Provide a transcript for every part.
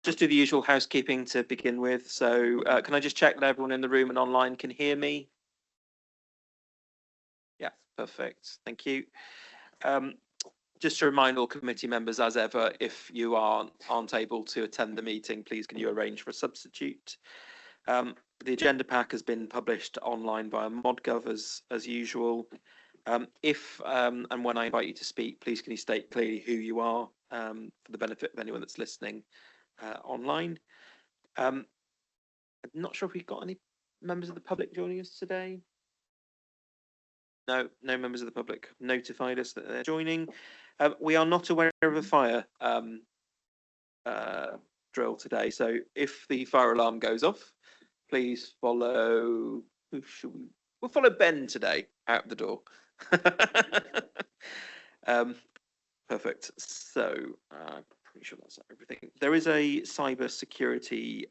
Just do the usual housekeeping to begin with. So can I just check that everyone in the room and online can hear me? Yeah, perfect. Thank you. Just to remind all committee members, as ever, if you aren't able to attend the meeting, please can you arrange for a substitute? The agenda pack has been published online via ModGov as usual. If and when I invite you to speak, please can you state clearly who you are for the benefit of anyone that's listening online. I'm not sure if we've got any members of the public joining us today. No members of the public notified us that they're joining. We are not aware of a fire drill today, so if the fire alarm goes off, please follow. We'll follow Ben today out the door. Perfect. So I'm pretty sure that's everything. There is a cyber security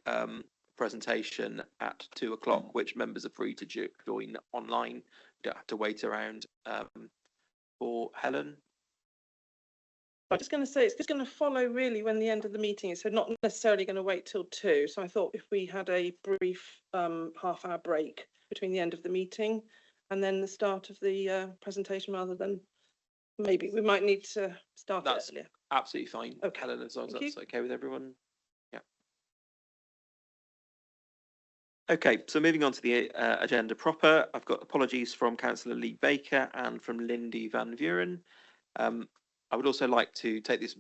presentation at 2 o'clock, which members are free to join online. You don't have to wait around for Helen. I was going to say, it's just going to follow really when the end of the meeting is, so not necessarily going to wait till 2. So I thought if we had a brief half-hour break between the end of the meeting and then the start of the presentation, rather than maybe we might need to start That's earlier. Absolutely fine. Okay. Helen, as long as that's okay with everyone. Yeah. Okay, so moving on to the agenda proper, I've got apologies from Councillor Lee Baker and from Lindy Van Vuren. I would also like to take this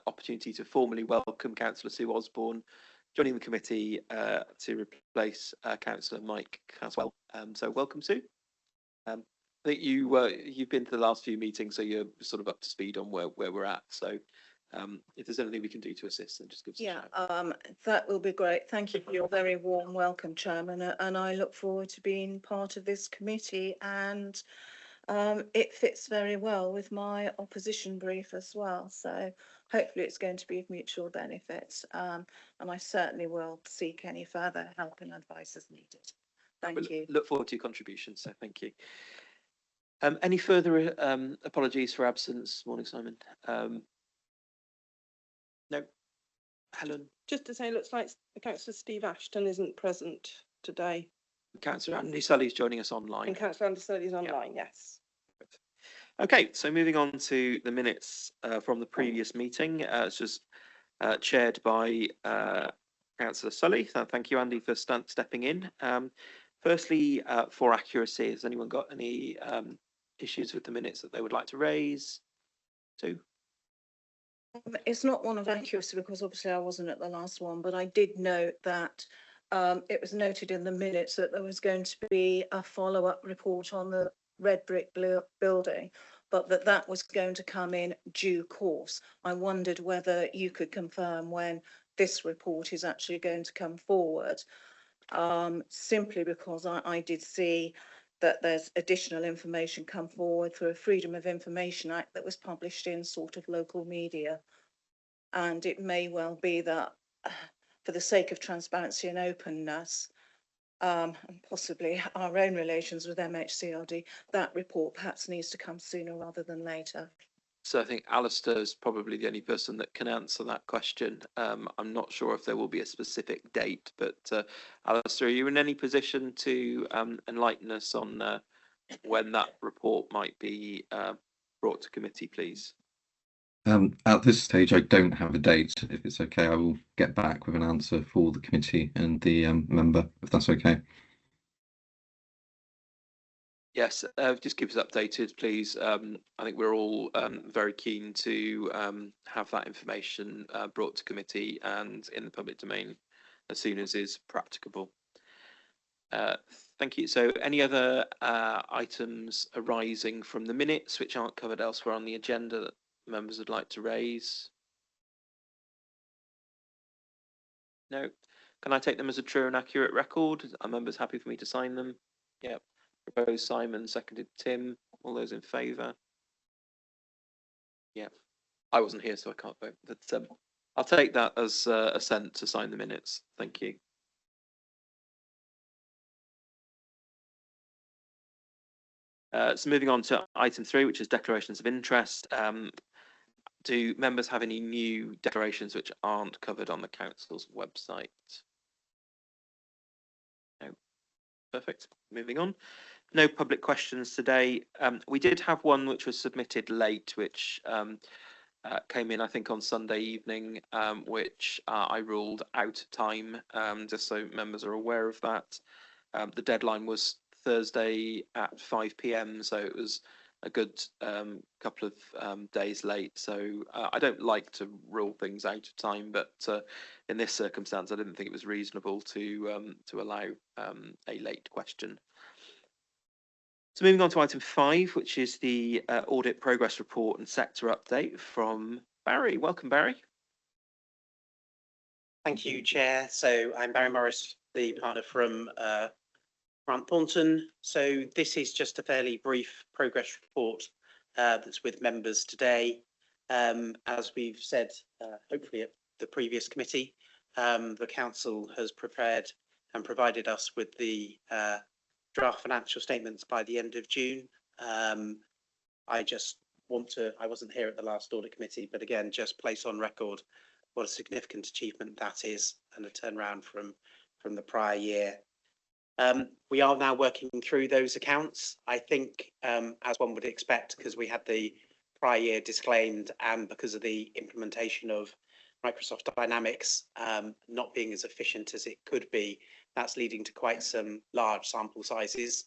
opportunity to formally welcome Councillor Sue Osborne joining the committee to replace Councillor Mike Caswell. So welcome, Sue. I think you've been to the last few meetings, so you're sort of up to speed on where we're at. So if there's anything we can do to assist, then just give us a shout. That will be great. Thank you for your very warm welcome, Chairman, and I look forward to being part of this committee, and it fits very well with my opposition brief as well. So hopefully it's going to be of mutual benefit, and I certainly will seek any further help and advice as needed. Thank you. Look forward to your contributions. So thank you. Any further apologies for absence? Morning, Simon. No. Helen? Just to say, looks like Councillor Steve Ashton isn't present today. Councillor Andy Sully's joining us online. And Councillor Andy Sully is online, yes. Okay, so moving on to the minutes from the previous meeting. It's just chaired by Councillor Sully. So thank you, Andy, for stepping in. Firstly, for accuracy, has anyone got any issues with the minutes that they would like to raise? Sue? It's not one of accuracy because obviously I wasn't at the last one, but I did note that it was noted in the minutes that there was going to be a follow-up report on the red brick building, but that was going to come in due course. I wondered whether you could confirm when this report is actually going to come forward, simply because I did see that there's additional information come forward through a Freedom of Information Act that was published in sort of local media. And it may well be that for the sake of transparency and openness, and possibly our own relations with MHCRD, that report perhaps needs to come sooner rather than later. So I think Alistair is probably the only person that can answer that question. I'm not sure if there will be a specific date, but Alistair, are you in any position to enlighten us on when that report might be brought to committee, please? At this stage, I don't have a date. If it's okay, I will get back with an answer for the committee and the member, if that's okay. Yes, just keep us updated, please. I think we're all very keen to have that information brought to committee and in the public domain as soon as is practicable. Thank you. So any other items arising from the minutes which aren't covered elsewhere on the agenda that members would like to raise? No. Can I take them as a true and accurate record? Are members happy for me to sign them? Yep. Proposed Simon, seconded Tim. All those in favour? Yeah. I wasn't here, so I can't vote. But I'll take that as assent to sign the minutes. Thank you. So moving on to item 3, which is declarations of interest. Do members have any new declarations which aren't covered on the council's website? No. Perfect. Moving on. No public questions today. We did have one which was submitted late, which came in, I think, on Sunday evening, which I ruled out of time, just so members are aware of that. The deadline was Thursday at 5 p.m, so it was a good couple of days late. So I don't like to rule things out of time, but in this circumstance, I didn't think it was reasonable to allow a late question. So moving on to item 5, which is the audit progress report and sector update from Barry. Welcome, Barry. Thank you, Chair. So I'm Barry Morris, the partner from Grant Thornton. So this is just a fairly brief progress report that's with members today. As we've said, hopefully at the previous committee, the council has prepared and provided us with the draft financial statements by the end of June. I just want to, I wasn't here at the last audit committee, but again, just place on record what a significant achievement that is and a turnaround from the prior year. We are now working through those accounts. I think, as one would expect, because we had the prior year disclaimed and because of the implementation of Microsoft Dynamics not being as efficient as it could be, that's leading to quite some large sample sizes.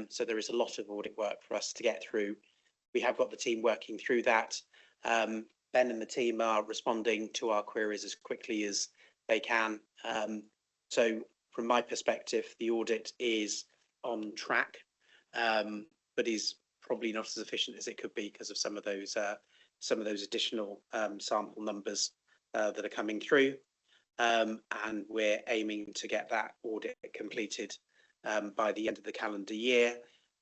So there is a lot of audit work for us to get through. We have got the team working through that. Ben and the team are responding to our queries as quickly as they can. So from my perspective, the audit is on track, but is probably not as efficient as it could be because of some of those additional sample numbers that are coming through. And we're aiming to get that audit completed by the end of the calendar year.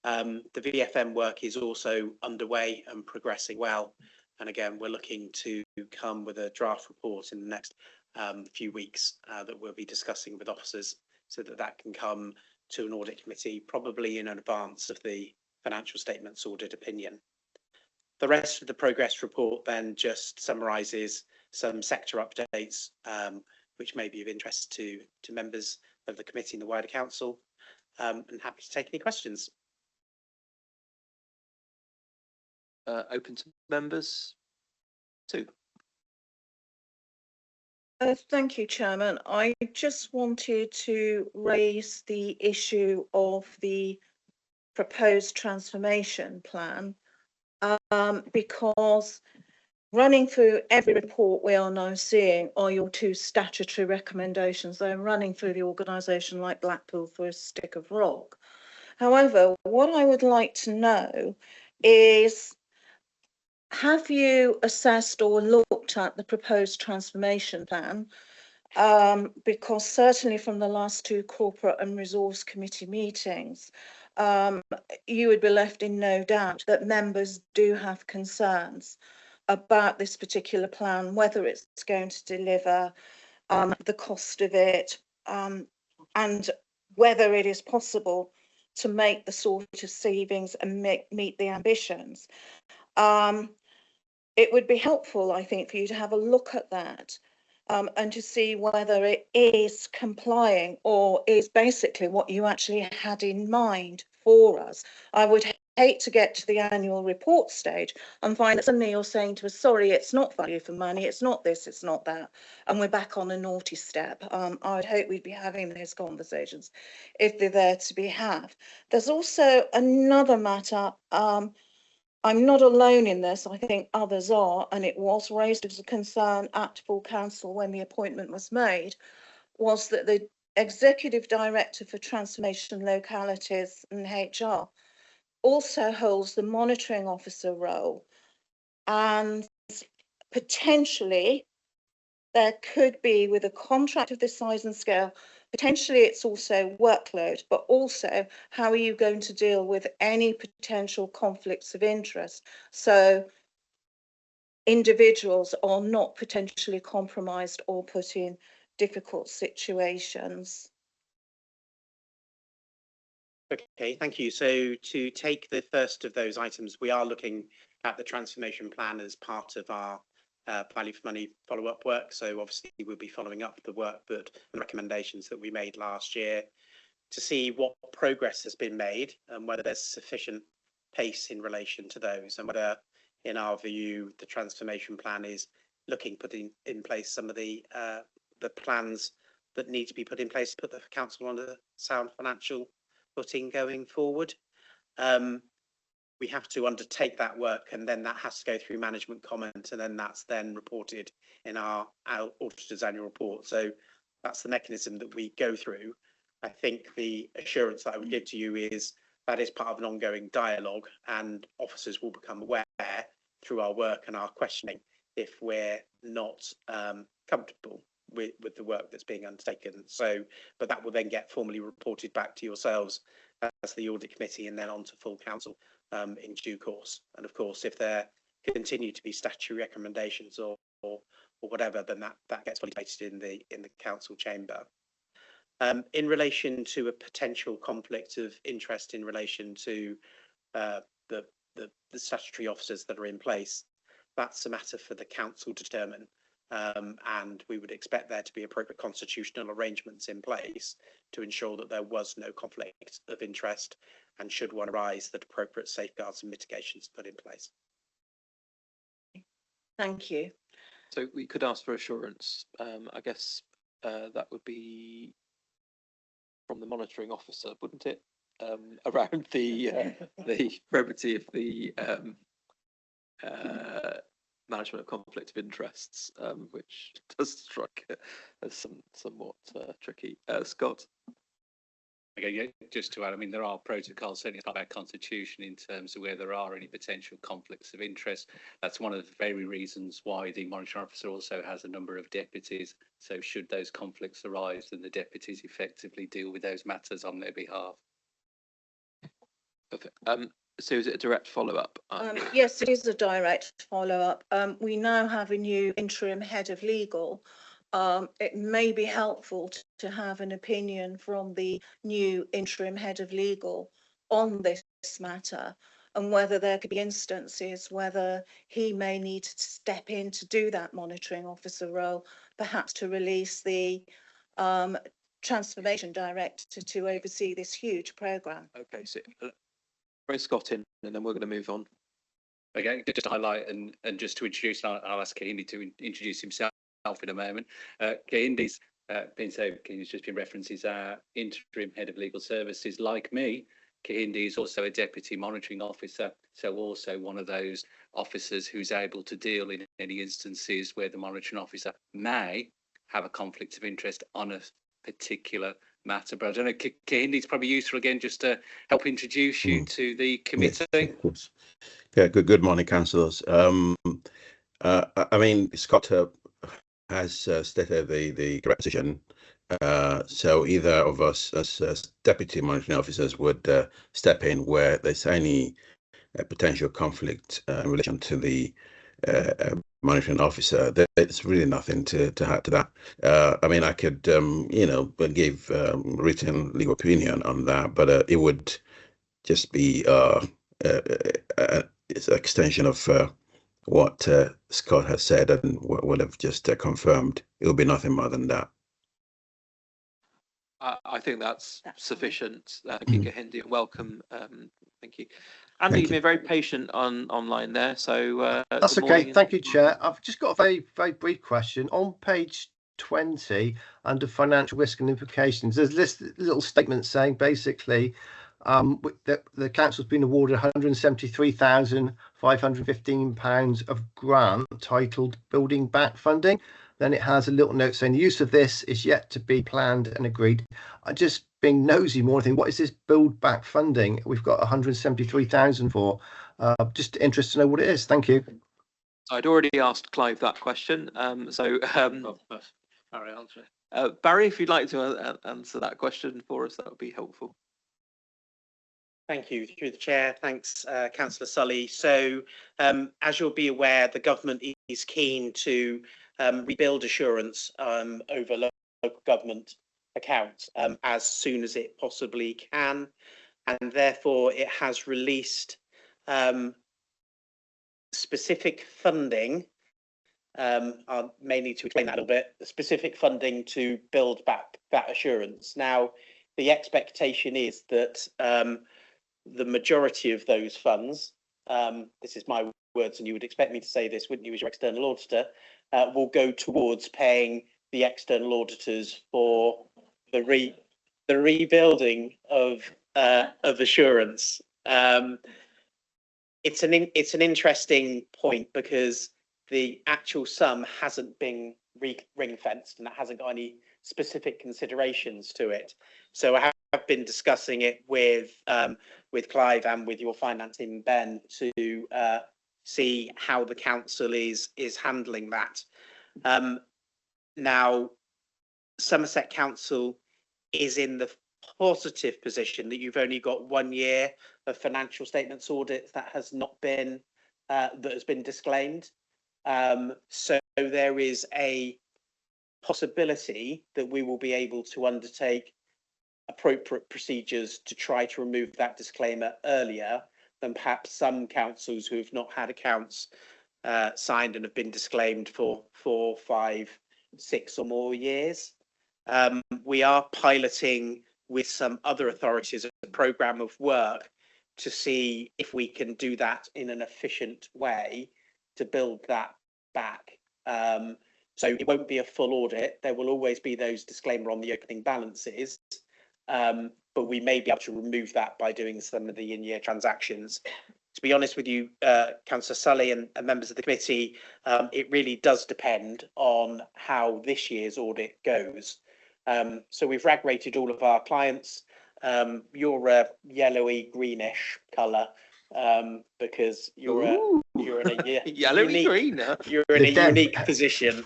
The VFM work is also underway and progressing well. And again, we're looking to come with a draft report in the next few weeks that we'll be discussing with officers so that that can come to an audit committee, probably in advance of the financial statements audit opinion. The rest of the progress report then just summarises some sector updates, which may be of interest to members of the committee and the wider council. And happy to take any questions. Open to members. Sue. Thank you, Chairman. I just wanted to raise the issue of the proposed transformation plan because running through every report we are now seeing are your 2 statutory recommendations. They're running through the organisation like Blackpool through a stick of rock. However, what I would like to know is, have you assessed or looked at the proposed transformation plan? Because certainly from the last 2 corporate and resource committee meetings, you would be left in no doubt that members do have concerns about this particular plan, whether it's going to deliver, the cost of it, and whether it is possible to make the sort of savings and meet the ambitions. It would be helpful, I think, for you to have a look at that and to see whether it is complying or is basically what you actually had in mind for us. I would hate to get to the annual report stage and find that suddenly you're saying to us, sorry, it's not value for money, it's not this, it's not that, and we're back on a naughty step. I would hope we'd be having those conversations if they're there to be had. There's also another matter. I'm not alone in this, I think others are, and it was raised as a concern at full council when the appointment was made, was that the Executive Director for Transformation Localities and HR also holds the monitoring officer role, and potentially there could be, with a contract of this size and scale, potentially it's also workload, but also how are you going to deal with any potential conflicts of interest so individuals are not potentially compromised or put in difficult situations. Okay, thank you. So to take the first of those items, we are looking at the transformation plan as part of our value for money follow-up work. So obviously we'll be following up the work and recommendations that we made last year to see what progress has been made and whether there's sufficient pace in relation to those, and whether, in our view, the transformation plan is putting in place some of the plans that need to be put in place to put the council on a sound financial footing going forward. We have to undertake that work, and then that has to go through management comment, and then that's then reported in our auditor's annual report. So that's the mechanism that we go through. I think the assurance that I would give to you is that is part of an ongoing dialogue, and officers will become aware through our work and our questioning if we're not comfortable with the work that's being undertaken. So, but that will then get formally reported back to yourselves as the audit committee, and then on to full council in due course. And of course, if there continue to be statutory recommendations or whatever, then that gets validated in the council chamber. In relation to a potential conflict of interest in relation to the statutory officers that are in place, that's a matter for the council to determine, and we would expect there to be appropriate constitutional arrangements in place to ensure that there was no conflict of interest, and should one arise, that appropriate safeguards and mitigations put in place. Thank you. So we could ask for assurance. I guess that would be from the monitoring officer, wouldn't it? Around the probity of the management of conflict of interests, which does strike as somewhat tricky. Scott. Okay, yeah, just to add, I mean, there are protocols, certainly as part of our constitution, in terms of where there are any potential conflicts of interest. That's one of the very reasons why the monitoring officer also has a number of deputies. So should those conflicts arise, then the deputies effectively deal with those matters on their behalf. Perfect. So is it a direct follow-up? Yes, it is a direct follow-up. We now have a new interim head of legal. It may be helpful to have an opinion from the new interim head of legal on this matter, and whether there could be instances whether he may need to step in to do that monitoring officer role, perhaps to release the transformation director to oversee this huge programme. Okay, so bring Scott in, and then we're going to move on. Okay, just to highlight and just to introduce, I'll ask Kehinde to introduce himself in a moment. Kehinde's Kehinde's just been referenced as our interim head of legal services. Like me, Kehinde is also a deputy monitoring officer, so also one of those officers who's able to deal in any instances where the monitoring officer may have a conflict of interest on a particular matter. But I don't know, Kehinde, it's probably useful again just to help introduce you to the committee. Yes, of course. Yeah, good morning, councillors. I mean, Scott has stated the correct position. So either of us as deputy monitoring officers would step in where there's any potential conflict in relation to the monitoring officer. There's really nothing to add to that. I mean, I could, give written legal opinion on that, but it would just be it's an extension of what Scott has said and what I've just confirmed. It will be nothing more than that. I think that's sufficient. Fine. Thank you, Kehinde, and welcome. Thank you. Andy, you've been very patient online there, so that's okay. Thank you, Chair. I've just got a very brief question. On page 20, under financial risk and implications, there's this little statement saying basically that the council's been awarded £173,515 of grant titled Building Back Funding. Then it has a little note saying the use of this is yet to be planned and agreed. I just being nosy more than what is this build back funding we've got 173,000 for? Just interested to know what it is. Thank you. I'd already asked Clive that question, Barry, if you'd like to answer that question for us, that would be helpful. Thank you, through the chair. Thanks, Councillor Sully. So as you'll be aware, the government is keen to rebuild assurance over local government accounts as soon as it possibly can, and therefore it has released specific funding. I may need to explain that a little bit. Specific funding to build back that assurance. Now, the expectation is that the majority of those funds, this is my words, and you would expect me to say this, wouldn't you, as your external auditor, will go towards paying the external auditors for the rebuilding of assurance. It's an interesting point because the actual sum hasn't been ring fenced and it hasn't got any specific considerations to it. So I have been discussing it with Clive and with your finance team, Ben, to see how the council is handling that. Now, Somerset Council is in the positive position that you've only got 1 year of financial statements audits that has not been that has been disclaimed. So there is a possibility that we will be able to undertake appropriate procedures to try to remove that disclaimer earlier than perhaps some councils who have not had accounts signed and have been disclaimed for 4, 5, 6 or more years. We are piloting with some other authorities a programme of work to see if we can do that in an efficient way to build that back. So it won't be a full audit. There will always be those disclaimer on the opening balances, but we may be able to remove that by doing some of the in-year transactions. To be honest with you, Councillor Sully and members of the committee, it really does depend on how this year's audit goes. So we've rag rated all of our clients. You're a yellowy greenish colour because you're in a yellowy green. You're in a unique position.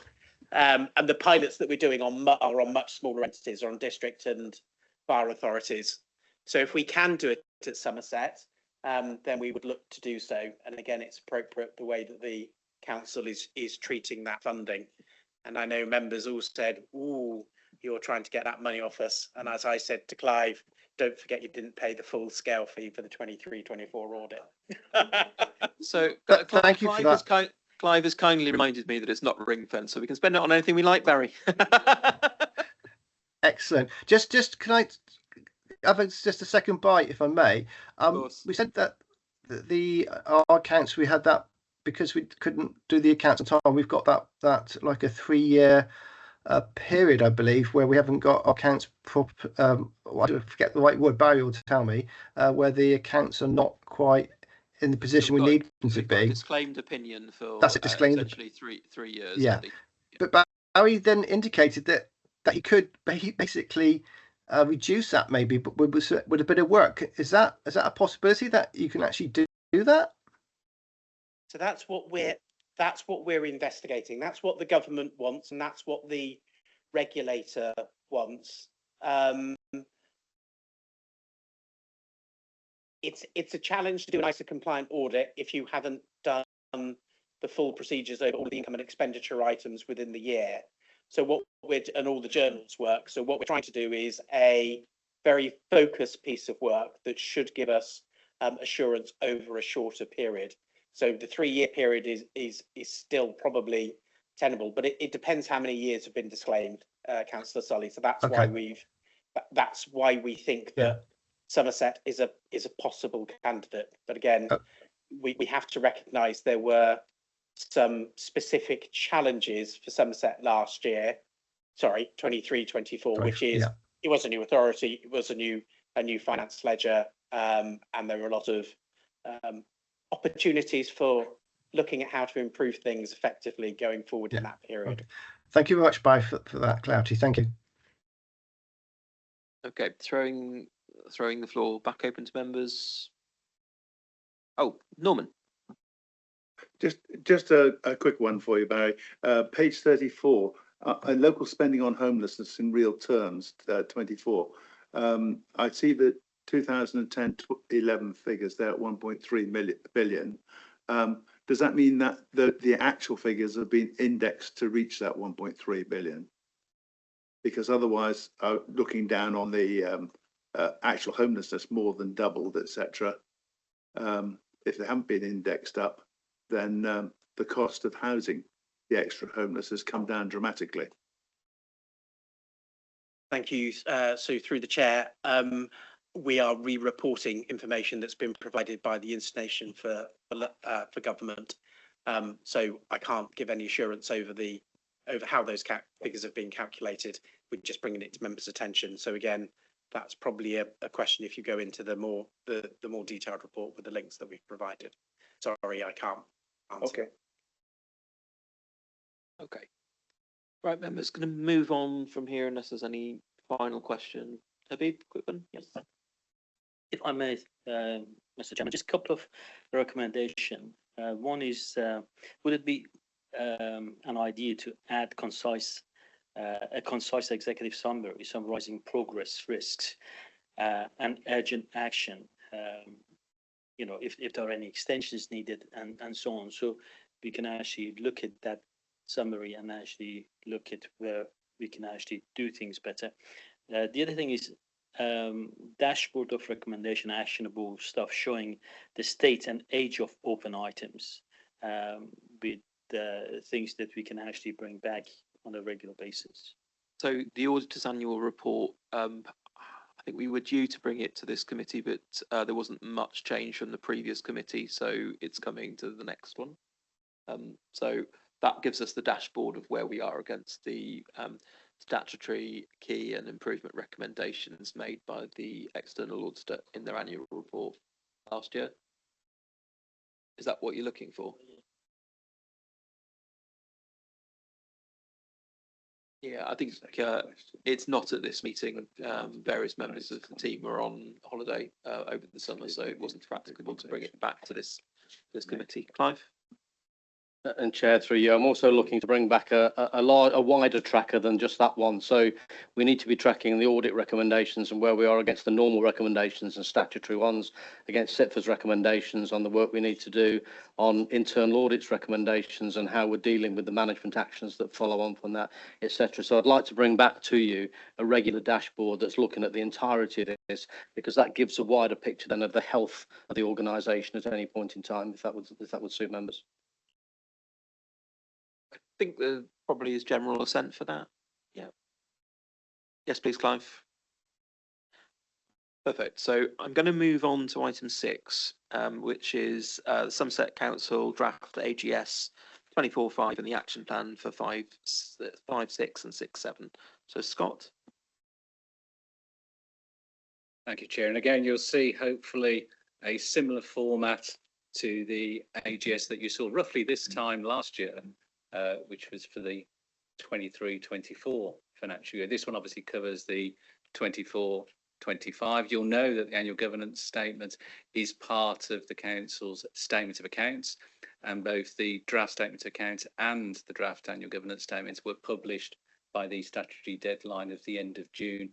And the pilots that we're doing are on much smaller entities, or on district and bar authorities. So if we can do it at Somerset, then we would look to do so. And again, it's appropriate the way that the council is treating that funding. And I know members all said, "Ooh, you're trying to get that money off us." And as I said to Clive, don't forget you didn't pay the full scale fee for the 23-24 audit. So thank you for that. Clive has kindly reminded me that it's not ring fence, so we can spend it on anything we like, Barry. Excellent. Just can I have just a second bite, if I may? We said that our accounts, we had that because we couldn't do the accounts on time. We've got that like a 3-year period, I believe, where we haven't got our accounts proper. I forget the right word. Barry will tell me where the accounts are not quite in the position we need them to be. Disclaimed opinion for that's it. Disclaimed essentially 3 years. Yeah, but Barry then indicated that he could basically reduce that maybe, but with a bit of work. Is that a possibility that you can actually do that? So that's what we're investigating. That's what the government wants, and that's what the regulator wants. It's a challenge to do an ISA compliant audit if you haven't done the full procedures over all the income and expenditure items within the year. So and all the journals work. So what we're trying to do is a very focused piece of work that should give us assurance over a shorter period. So the 3-year period is still probably tenable, but it depends how many years have been disclaimed, Councillor Sully. So that's why we think that Somerset is a possible candidate. But again, we have to recognise there were some specific challenges for Somerset last year. Sorry, 23-24, which is it was a new authority, it was a new finance ledger, and there were a lot of opportunities for looking at how to improve things effectively going forward in that period. Okay. Thank you very much, Barry, for that clarity. Thank you. Okay, throwing the floor back open to members. Oh, Norman. Just a quick one for you, Barry. Page 34, local spending on homelessness in real terms, 24. I see the 2010-11 figures there at 1.3 billion. Does that mean that the actual figures have been indexed to reach that 1.3 billion? Because otherwise, looking down on the actual homelessness more than doubled, etc. If they haven't been indexed up, then the cost of housing the extra homeless has come down dramatically. Thank you. So through the chair, we are re-reporting information that's been provided by the Institution for Government. So I can't give any assurance over how those figures have been calculated. We're just bringing it to members' attention. So again, that's probably a question if you go into the more detailed report with the links that we've provided. Sorry, I can't answer. Okay. Okay. Right, members, going to move on from here unless there's any final question. Habib, quick one. Yes. If I may, Mr. Chairman, just a couple of recommendations. One is, would it be an idea to add a concise executive summary summarising progress, risks, and urgent action? If there are any extensions needed and so on. So we can actually look at that summary and actually look at where we can actually do things better. The other thing is dashboard of recommendation, actionable stuff showing the state and age of open items with things that we can actually bring back on a regular basis. So the auditor's annual report, I think we were due to bring it to this committee, but there wasn't much change from the previous committee, so it's coming to the next one. So that gives us the dashboard of where we are against the statutory key and improvement recommendations made by the external auditor in their annual report last year. Is that what you're looking for? Yeah, I think it's not at this meeting. Various members of the team were on holiday over the summer, so it wasn't practicable to bring it back to this committee. Clive? And Chair, through you, I'm also looking to bring back a wider tracker than just that one. So we need to be tracking the audit recommendations and where we are against the normal recommendations and statutory ones, against SIPFA's recommendations on the work we need to do on internal audits recommendations and how we're dealing with the management actions that follow on from that, etc. So I'd like to bring back to you a regular dashboard that's looking at the entirety of this, because that gives a wider picture then of the health of the organisation at any point in time, if that would suit members. I think there probably is general assent for that. Yeah. Yes, please, Clive. Perfect. So I'm going to move on to item 6, which is the Somerset Council draft AGS 24/5 and the action plan for 5, 6 and 6, 7. So Scott. Thank you, Chair. And again, you'll see hopefully a similar format to the AGS that you saw roughly this time last year, which was for the 23-24 financial year. This one obviously covers the 24-25. You'll know that the annual governance statement is part of the council's statement of accounts, and both the draft statement of accounts and the draft annual governance statements were published by the statutory deadline of the end of June.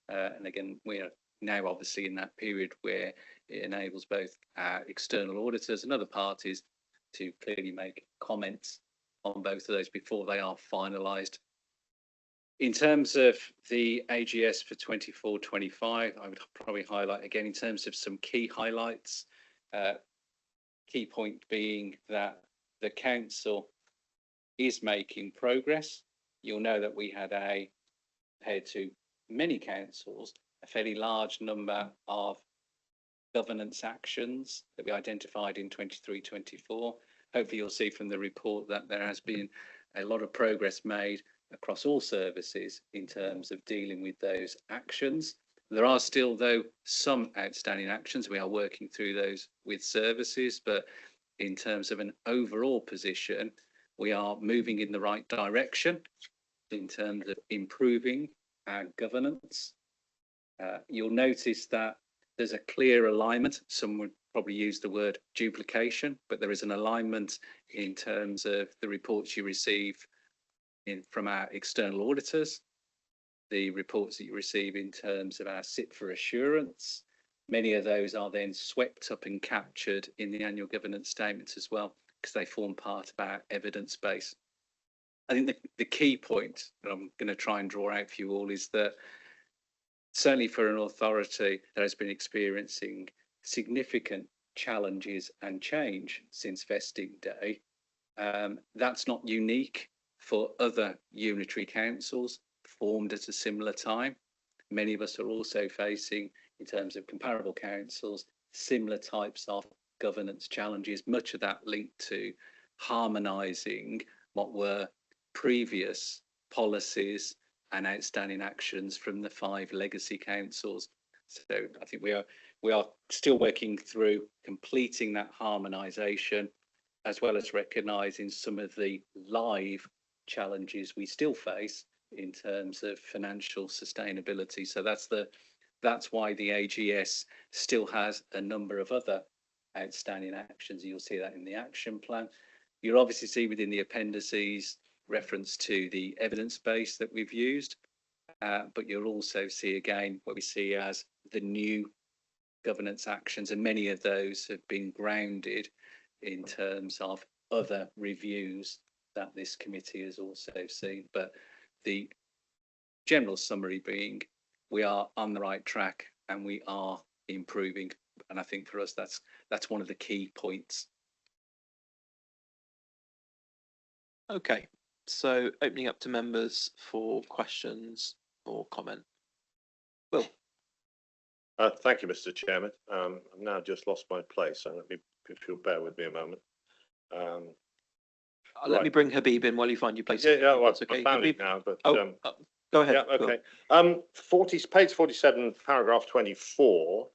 And again, we are now obviously in that period where it enables both our external auditors and other parties to clearly make comments on both of those before they are finalised. In terms of the AGS for 24-25, I would probably highlight again in terms of some key highlights. Key point being that the council is making progress. You'll know that we had compared to many councils, a fairly large number of governance actions that we identified in 23-24. Hopefully you'll see from the report that there has been a lot of progress made across all services in terms of dealing with those actions. There are still, though, some outstanding actions. We are working through those with services, but in terms of an overall position, we are moving in the right direction in terms of improving our governance. You'll notice that there's a clear alignment. Some would probably use the word duplication, but there is an alignment in terms of the reports you receive from our external auditors, the reports that you receive in terms of our SIPFA assurance. Many of those are then swept up and captured in the annual governance statements as well, because they form part of our evidence base. I think the key point that I'm going to try and draw out for you all is that certainly for an authority that has been experiencing significant challenges and change since vesting day. That's not unique for other unitary councils formed at a similar time. Many of us are also facing, in terms of comparable councils, similar types of governance challenges, much of that linked to harmonising what were previous policies and outstanding actions from the 5 legacy councils. So I think we are still working through completing that harmonisation, as well as recognising some of the live challenges we still face in terms of financial sustainability. So that's why the AGS still has a number of other outstanding actions. You'll see that in the action plan. You'll obviously see within the appendices reference to the evidence base that we've used, but you'll also see again what we see as the new governance actions, and many of those have been grounded in terms of other reviews that this committee has also seen. But the general summary being, we are on the right track and we are improving. And I think for us, that's one of the key points. Okay, so opening up to members for questions or comment. Will. Thank you, Mr. Chairman. I've now just lost my place, so let me, if you'll bear with me a moment. Let me bring Habib in while you find your place. Yeah, well, okay. I found Habib? it now, but go ahead. Yeah, okay. Page 47, paragraph 24.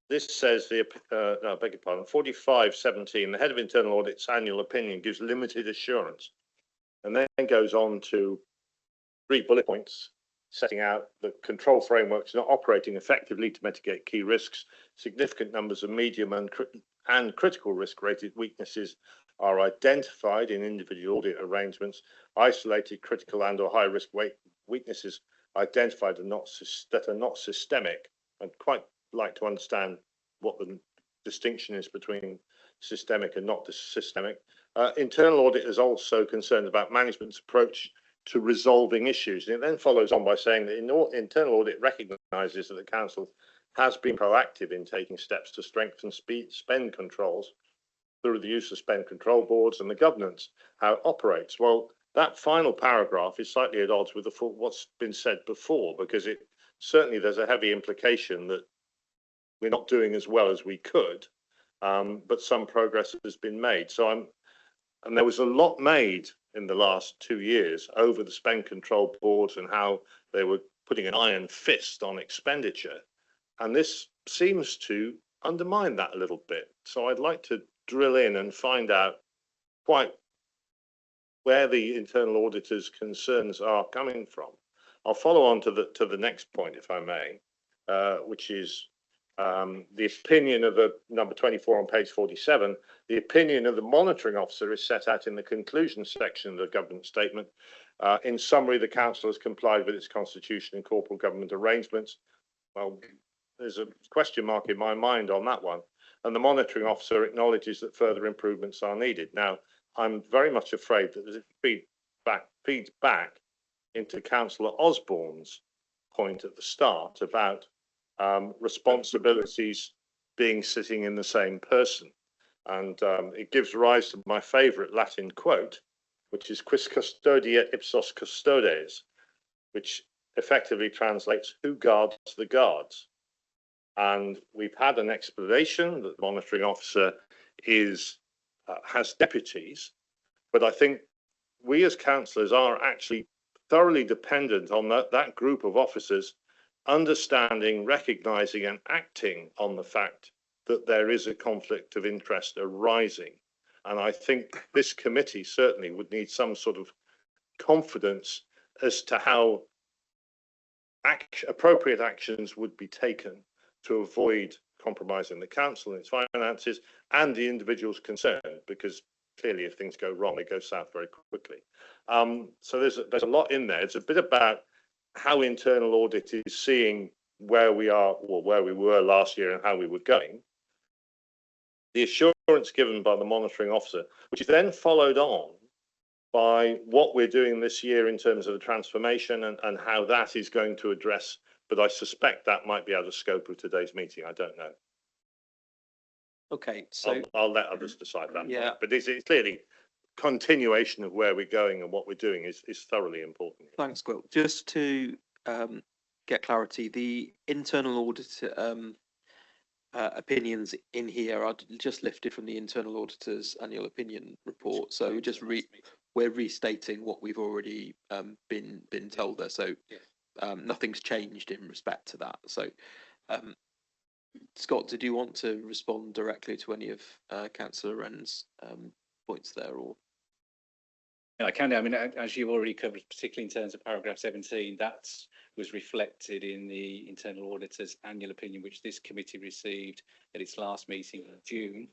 This says no, I beg your pardon. 45:17. The head of internal audit's annual opinion gives limited assurance, and then goes on to 3 bullet points, setting out the control frameworks not operating effectively to mitigate key risks. Significant numbers of medium and critical risk rated weaknesses are identified in individual audit arrangements. Isolated critical and or high risk weaknesses identified that are not systemic. I'd quite like to understand what the distinction is between systemic and not systemic. Internal audit is also concerned about management's approach to resolving issues. And it then follows on by saying that internal audit recognises that the council has been proactive in taking steps to strengthen spend controls through the use of spend control boards and the governance, how it operates. Well, that final paragraph is slightly at odds with what's been said before, because certainly there's a heavy implication that we're not doing as well as we could, but some progress has been made. And there was a lot made in the last 2 years over the spend control boards and how they were putting an iron fist on expenditure. And this seems to undermine that a little bit. So I'd like to drill in and find out quite where the internal auditor's concerns are coming from. I'll follow on to the next point, if I may, which is the opinion of the number 24 on page 47. The opinion of the monitoring officer is set out in the conclusion section of the government statement. In summary, the council has complied with its constitution and corporate government arrangements. Well, there's a question mark in my mind on that one. And the monitoring officer acknowledges that further improvements are needed. Now, I'm very much afraid that it feeds back into Councillor Osborne's point at the start about responsibilities being sitting in the same person. And it gives rise to my favourite Latin quote, which is quis custodia ipsos custodes, which effectively translates, who guards the guards. And we've had an explanation that the monitoring officer has deputies, but I think we as councillors are actually thoroughly dependent on that group of officers understanding, recognising and acting on the fact that there is a conflict of interest arising. And I think this committee certainly would need some sort of confidence as to how appropriate actions would be taken to avoid compromising the council and its finances and the individuals concerned, because clearly if things go wrong, they go south very quickly. So there's a lot in there. It's a bit about how internal audit is seeing where we are or where we were last year and how we were going. The assurance given by the monitoring officer, which is then followed on by what we're doing this year in terms of the transformation and how that is going to address, but I suspect that might be out of scope of today's meeting. I don't know. Okay, so I'll let others decide that. Yeah. But it's clearly continuation of where we're going and what we're doing is thoroughly important. thanks, Will. Just to get clarity, the internal audit opinions in here are just lifted from the internal auditor's annual opinion report. So we're restating what we've already been told there. So nothing's changed in respect to that. So Scott, did you want to respond directly to any of Councillor Wren's points there, or? Yeah, I can do. I mean, as you've already covered, particularly in terms of paragraph 17, that was reflected in the internal auditor's annual opinion, which this committee received at its last meeting in June.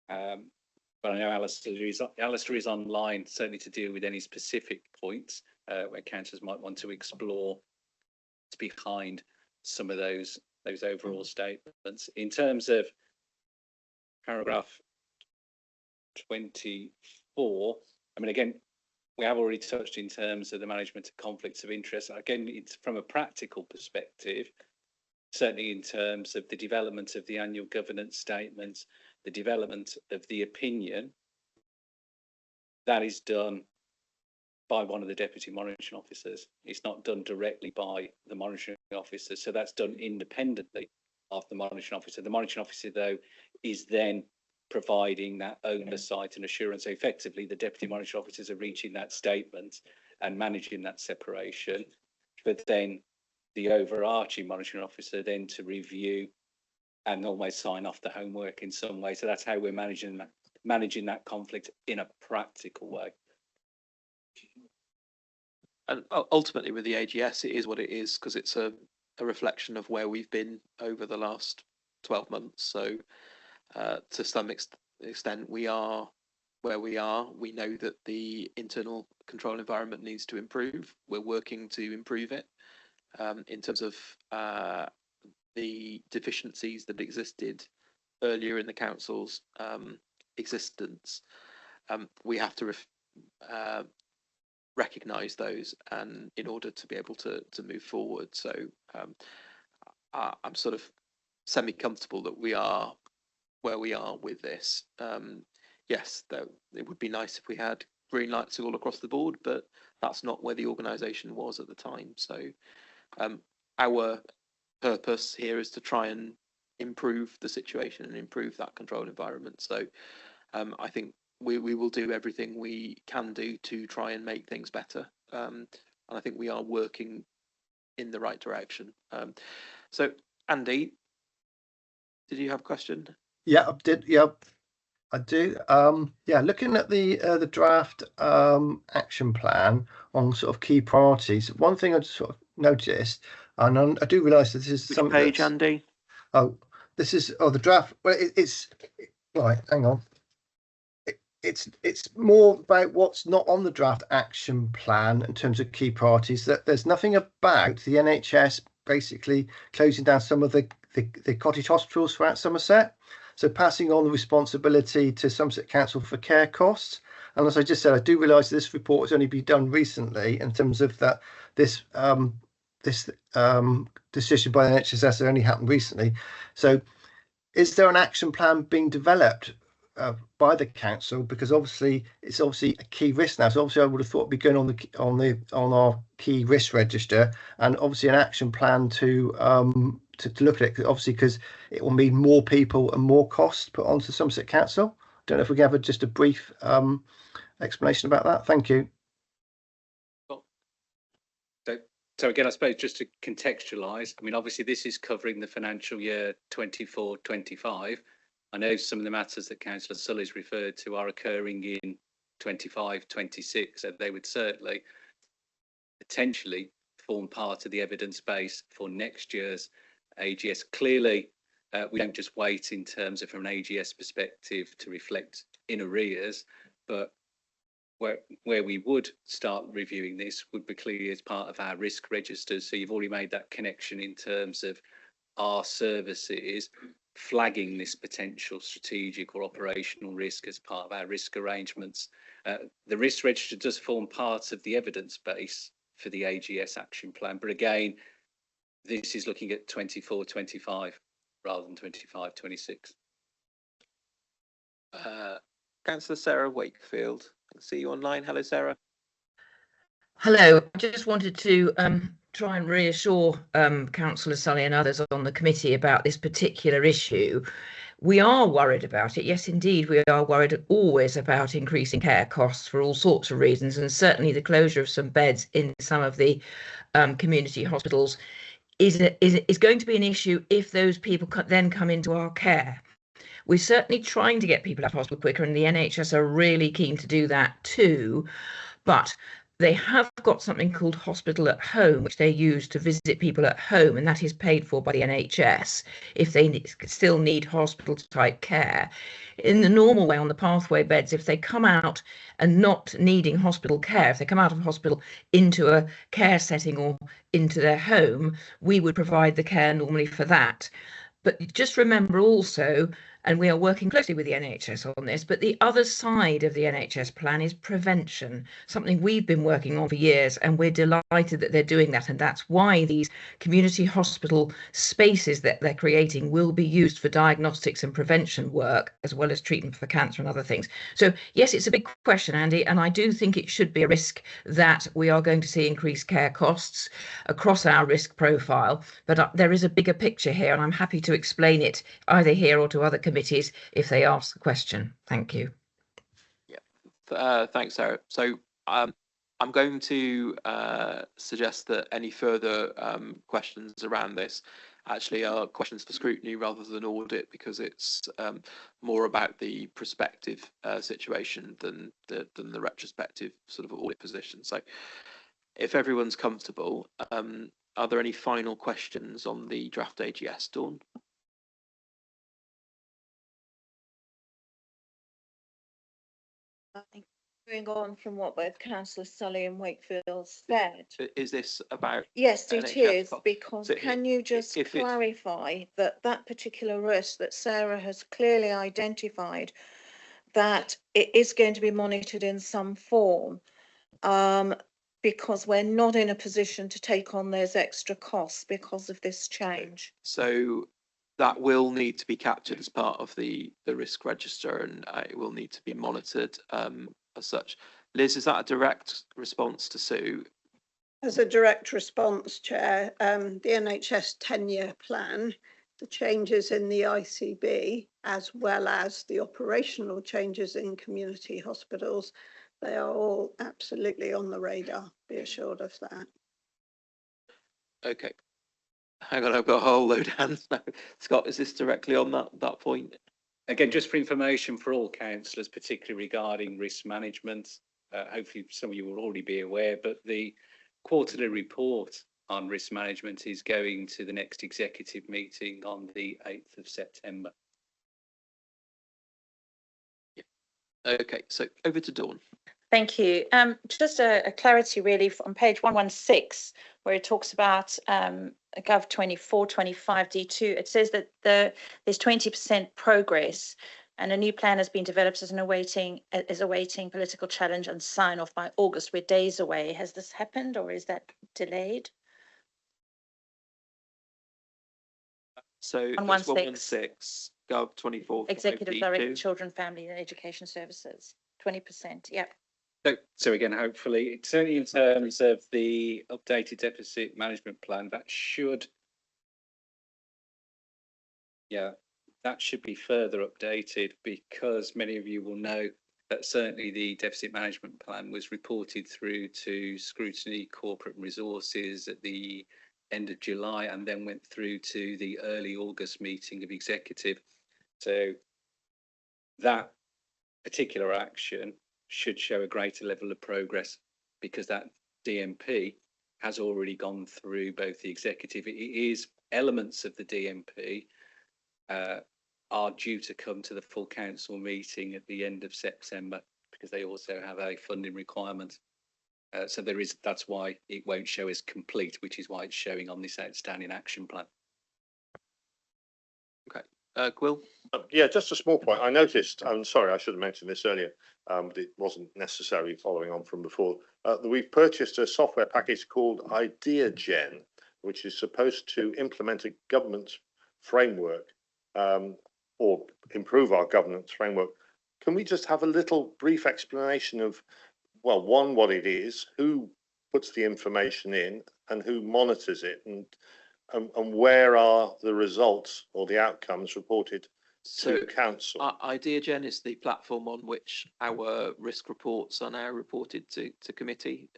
But I know Alistair is online, certainly to deal with any specific points where councillors might want to explore behind some of those overall statements. In terms of paragraph 24, I mean, again, we have already touched in terms of the management of conflicts of interest. Again, it's from a practical perspective, certainly in terms of the development of the annual governance statements, the development of the opinion, that is done by one of the deputy monitoring officers. It's not done directly by the monitoring officer, so that's done independently of the monitoring officer. The monitoring officer, though, is then providing that oversight and assurance. So effectively, the deputy monitoring officers are reaching that statement and managing that separation, but then the overarching monitoring officer then to review and almost sign off the homework in some way. So that's how we're managing that conflict in a practical way. And ultimately with the AGS, it is what it is, because it's a reflection of where we've been over the last 12 months. So to some extent, we are where we are. We know that the internal control environment needs to improve. We're working to improve it in terms of the deficiencies that existed earlier in the council's existence. We have to recognise those, and in order to be able to move forward. So I'm sort of semi-comfortable that we are where we are with this. Yes, it would be nice if we had green lights all across the board, but that's not where the organisation was at the time. So our purpose here is to try and improve the situation and improve that control environment. So I think we will do everything we can do to try and make things better. And I think we are working in the right direction. So Andy, did you have a question? Yeah, I did. Yeah, I do. Yeah, looking at the draft action plan on sort of key priorities, one thing I just sort of noticed, and I do realise that this is something. Which page, Andy? Oh, this is the draft. Well, it's right. Hang on. It's more about what's not on the draft action plan in terms of key priorities. That there's nothing about the NHS basically closing down some of the cottage hospitals throughout Somerset. So passing on the responsibility to Somerset Council for care costs. And as I just said, I do realise this report has only been done recently in terms of that this decision by the NHS has only happened recently. So is there an action plan being developed by the council? Because obviously it's a key risk now. So obviously I would have thought it'd be going on our key risk register, and obviously an action plan to look at it, obviously, because it will mean more people and more costs put onto Somerset Council. Don't know if we can have just a brief explanation about that. Thank you. So again, I suppose just to contextualise, I mean, obviously this is covering the financial year 24-25. I know some of the matters that Councillor Sully's referred to are occurring in 25-26, so they would certainly potentially form part of the evidence base for next year's AGS. Clearly, we don't just wait in terms of from an AGS perspective to reflect in arrears, but where we would start reviewing this would be clearly as part of our risk registers. So you've already made that connection in terms of our services flagging this potential strategic or operational risk as part of our risk arrangements. The risk register does form part of the evidence base for the AGS action plan, but again, this is looking at 24-25 rather than 25-26. Councillor Sarah Wakefield. I can see you online. Hello, Sarah. Hello, I just wanted to try and reassure Councillor Sully and others on the committee about this particular issue. We are worried about it. Yes, indeed, we are worried always about increasing care costs for all sorts of reasons, and certainly the closure of some beds in some of the community hospitals is going to be an issue if those people then come into our care. We're certainly trying to get people out of hospital quicker, and the NHS are really keen to do that too. But they have got something called Hospital at Home, which they use to visit people at home, and that is paid for by the NHS if they still need hospital type care. In the normal way on the pathway beds, if they come out and not needing hospital care, if they come out of hospital into a care setting or into their home, we would provide the care normally for that. But just remember also, and we are working closely with the NHS on this, but the other side of the NHS plan is prevention, something we've been working on for years, and we're delighted that they're doing that. And that's why these community hospital spaces that they're creating will be used for diagnostics and prevention work, as well as treatment for cancer and other things. So yes, it's a big question, Andy, and I do think it should be a risk that we are going to see increased care costs across our risk profile. But there is a bigger picture here, and I'm happy to explain it either here or to other committees if they ask the question. Thank you. Yeah, thanks, Sarah. So I'm going to suggest that any further questions around this actually are questions for scrutiny rather than audit, because it's more about the prospective situation than the retrospective sort of audit position. So if everyone's comfortable, are there any final questions on the draft AGS, Dawn? Going on from what both Councillor Sully and Wakefield said. Is this about? Yes, it NHS is, costs? because So can you just if it's- clarify that that particular risk that Sarah has clearly identified, that it is going to be monitored in some form, because we're not in a position to take on those extra costs because of this change. So that will need to be captured as part of the risk register, and it will need to be monitored as such. Liz, is that a direct response to Sue? As a direct response, Chair, the NHS 10-year plan, the changes in the ICB, as well as the operational changes in community hospitals, they are all absolutely on the radar. Be assured of that. Okay. Hang on, I've got a whole load of hands now. Scott, is this directly on that point? Again, just for information for all councillors, particularly regarding risk management, hopefully some of you will already be aware, but the quarterly report on risk management is going to the next executive meeting on the 8th of September. Yeah. Okay, so over to Dawn. Thank you. Just a clarity really on page 116, where it talks about Gov 24/25 D2. It says that there's 20% progress, and a new plan has been developed as awaiting political challenge and sign off by August. We're days away. Has this happened, or is that delayed? So On that's 116, Gov 24. Executive Director, Children, Family and Education Services. 20%. Yep. So again, hopefully, certainly in terms of the updated deficit management plan, that should be further updated, because many of you will know that certainly the deficit management plan was reported through to scrutiny, corporate resources at the end of July, and then went through to the early August meeting of executive. So that particular action should show a greater level of progress, because that DMP has already gone through both the executive. It is elements of the DMP are due to come to the full council meeting at the end of September, because they also have a funding requirement. So that's why it won't show as complete, which is why it's showing on this outstanding action plan. Okay. Quill? Yeah, just a small point. I noticed, I'm sorry, I should have mentioned this earlier, but it wasn't necessary following on from before, that we've purchased a software package called IdeaGen, which is supposed to implement a government framework or improve our governance framework can we just have a little brief explanation of, well, one, what it is, who puts the information in and who monitors it, and where are the results or the outcomes reported to council? IdeaGen is the platform on which our risk reports are now reported to committee.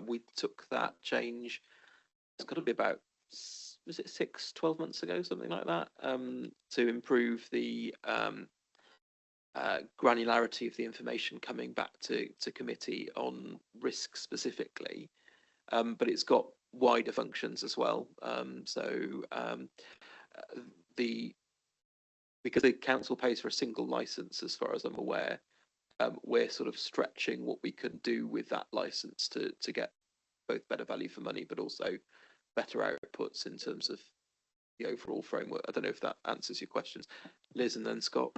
We took that change, it's got to be about, was it 12 months ago, something like that, to improve the granularity of the information coming back to committee on risk specifically. But it's got wider functions as well. Because the council pays for a single license, as far as I'm aware, we're sort of stretching what we can do with that license to get both better value for money, but also better outputs in terms of the overall framework. I don't know if that answers your questions, Liz, and then Scott.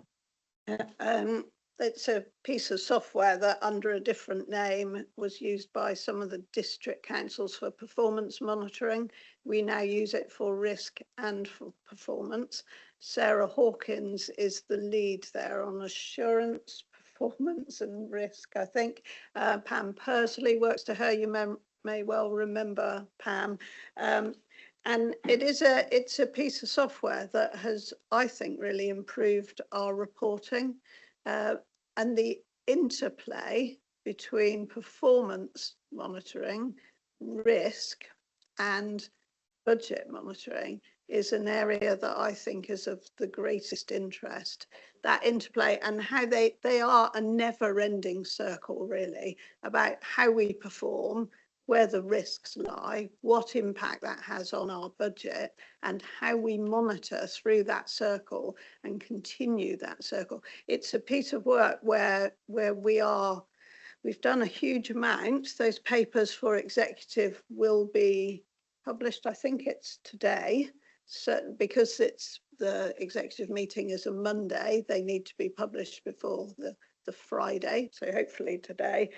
It's a piece of software that, under a different name, was used by some of the district councils for performance monitoring. We now use it for risk and for performance. Sarah Hawkins is the lead there on assurance, performance and risk, I think. Pam Pursley works to her. You may well remember Pam. And it's a piece of software that has, I think, really improved our reporting. And the interplay between performance monitoring, risk and budget monitoring is an area that I think is of the greatest interest. That interplay and how they are a never-ending circle, really, about how we perform, where the risks lie, what impact that has on our budget, and how we monitor through that circle and continue that circle. It's a piece of work where we've done a huge amount. Those papers for executive will be published, I think it's today, because it's the executive meeting is a Monday, they need to be published before the Friday, so hopefully today.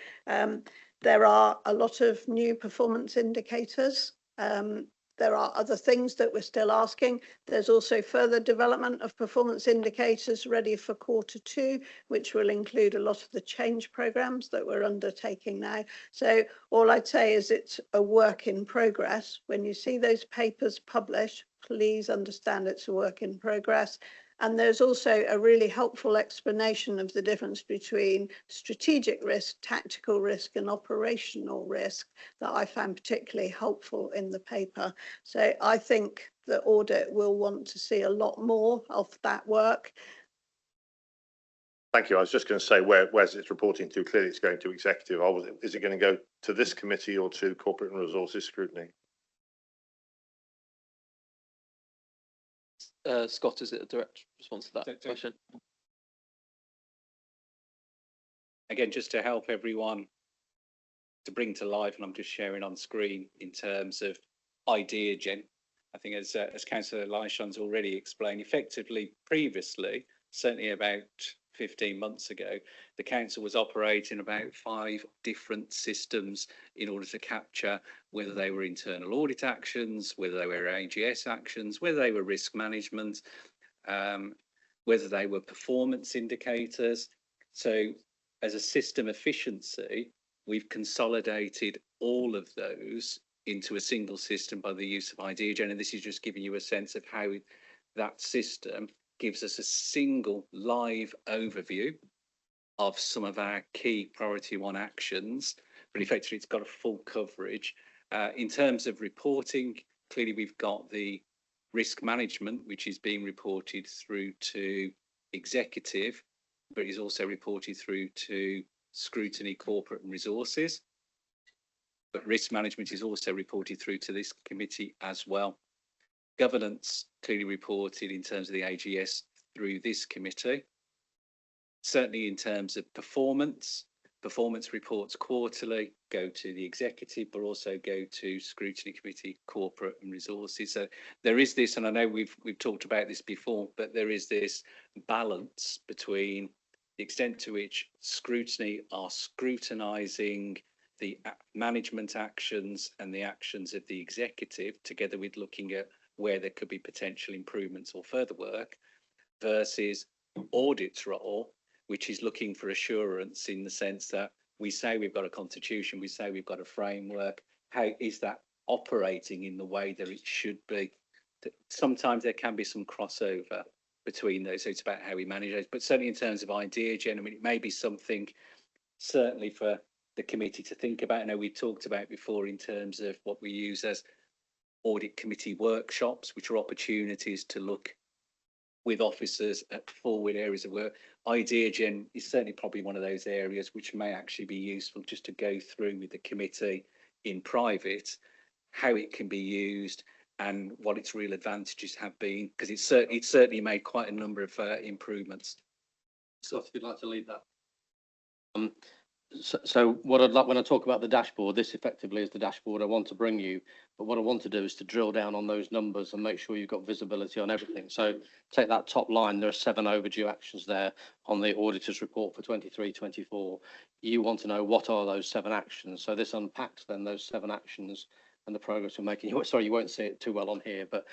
There are a lot of new performance indicators. There are other things that we're still asking. There's also further development of performance indicators ready for Q2, which will include a lot of the change programs that we're undertaking now. So all I'd say is it's a work in progress. When you see those papers published, please understand it's a work in progress. And there's also a really helpful explanation of the difference between strategic risk, tactical risk, and operational risk that I found particularly helpful in the paper. So I think the audit will want to see a lot more of that work. Thank you. I was just going to say, where's it reporting to? Clearly it's going to executive. Is it going to go to this committee or to corporate and resources scrutiny? Scott, is it a direct response to that question? Again, just to help everyone to bring to life, and I'm just sharing on screen in terms of IdeaGen. I think as Councillor Lyson's already explained, effectively previously, certainly about 15 months ago, the council was operating about 5 different systems in order to capture whether they were internal audit actions, whether they were AGS actions, whether they were risk management, whether they were performance indicators. So as a system efficiency, we've consolidated all of those into a single system by the use of IdeaGen, and this is just giving you a sense of how that system gives us a single live overview of some of our key priority 1 actions, but effectively it's got a full coverage. In terms of reporting, clearly we've got the risk management, which is being reported through to executive, but is also reported through to scrutiny, corporate and resources. But risk management is also reported through to this committee as well. Governance clearly reported in terms of the AGS through this committee. Certainly in terms of performance reports quarterly go to the executive, but also go to scrutiny committee, corporate and resources. So there is this, and I know we've talked about this before, but there is this balance between the extent to which scrutiny are scrutinising the management actions and the actions of the executive, together with looking at where there could be potential improvements or further work, versus audit's role, which is looking for assurance in the sense that we say we've got a constitution, we say we've got a framework. How is that operating in the way that it should be? Sometimes there can be some crossover between those, so it's about how we manage those. But certainly in terms of idea gen, I mean, it may be something certainly for the committee to think about. I know we talked about before in terms of what we use as audit committee workshops, which are opportunities to look with officers at forward areas of work. Idea gen is certainly probably one of those areas which may actually be useful just to go through with the committee in private, how it can be used and what its real advantages have been, because it's certainly made quite a number of improvements. So if you'd like to lead that. So what I'd like, when I talk about the dashboard, this effectively is the dashboard I want to bring you. But what I want to do is to drill down on those numbers and make sure you've got visibility on everything. So take that top line, there are 7 overdue actions there on the auditor's report for 23-24. You want to know what are those 7 actions. So this unpacks then those 7 actions and the progress we're making. Sorry, you won't see it too well on here, but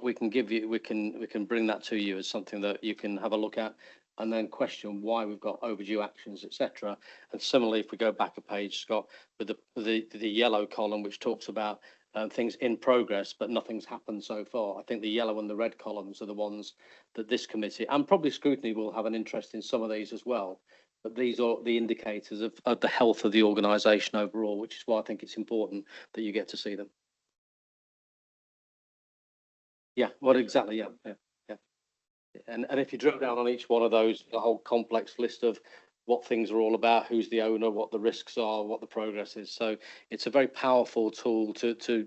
we can give you, we can bring that to you as something that you can have a look at and then question why we've got overdue actions, etc. And similarly, if we go back a page, Scott, with the yellow column, which talks about things in progress, but nothing's happened so far. I think the yellow and the red columns are the ones that this committee and probably scrutiny will have an interest in some of these as well. But these are the indicators of the health of the organisation overall, which is why I think it's important that you get to see them. Yeah, what exactly? Yeah. And if you drill down on each one of those, the whole complex list of what things are all about, who's the owner, what the risks are, what the progress is. So it's a very powerful tool to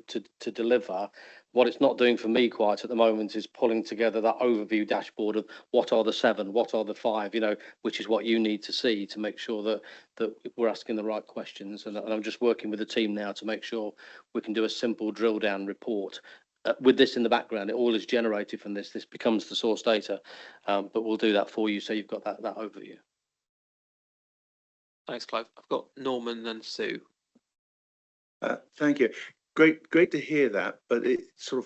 deliver. What it's not doing for me quite at the moment is pulling together that overview dashboard of what are the 7, what are the 5, which is what you need to see to make sure that we're asking the right questions. And I'm just working with the team now to make sure we can do a simple drill down report. With this in the background, it all is generated from this. This becomes the source data, but we'll do that for you so you've got that overview. Thanks, Clive. I've got Norman and Sue. Thank you. Great to hear that, but it sort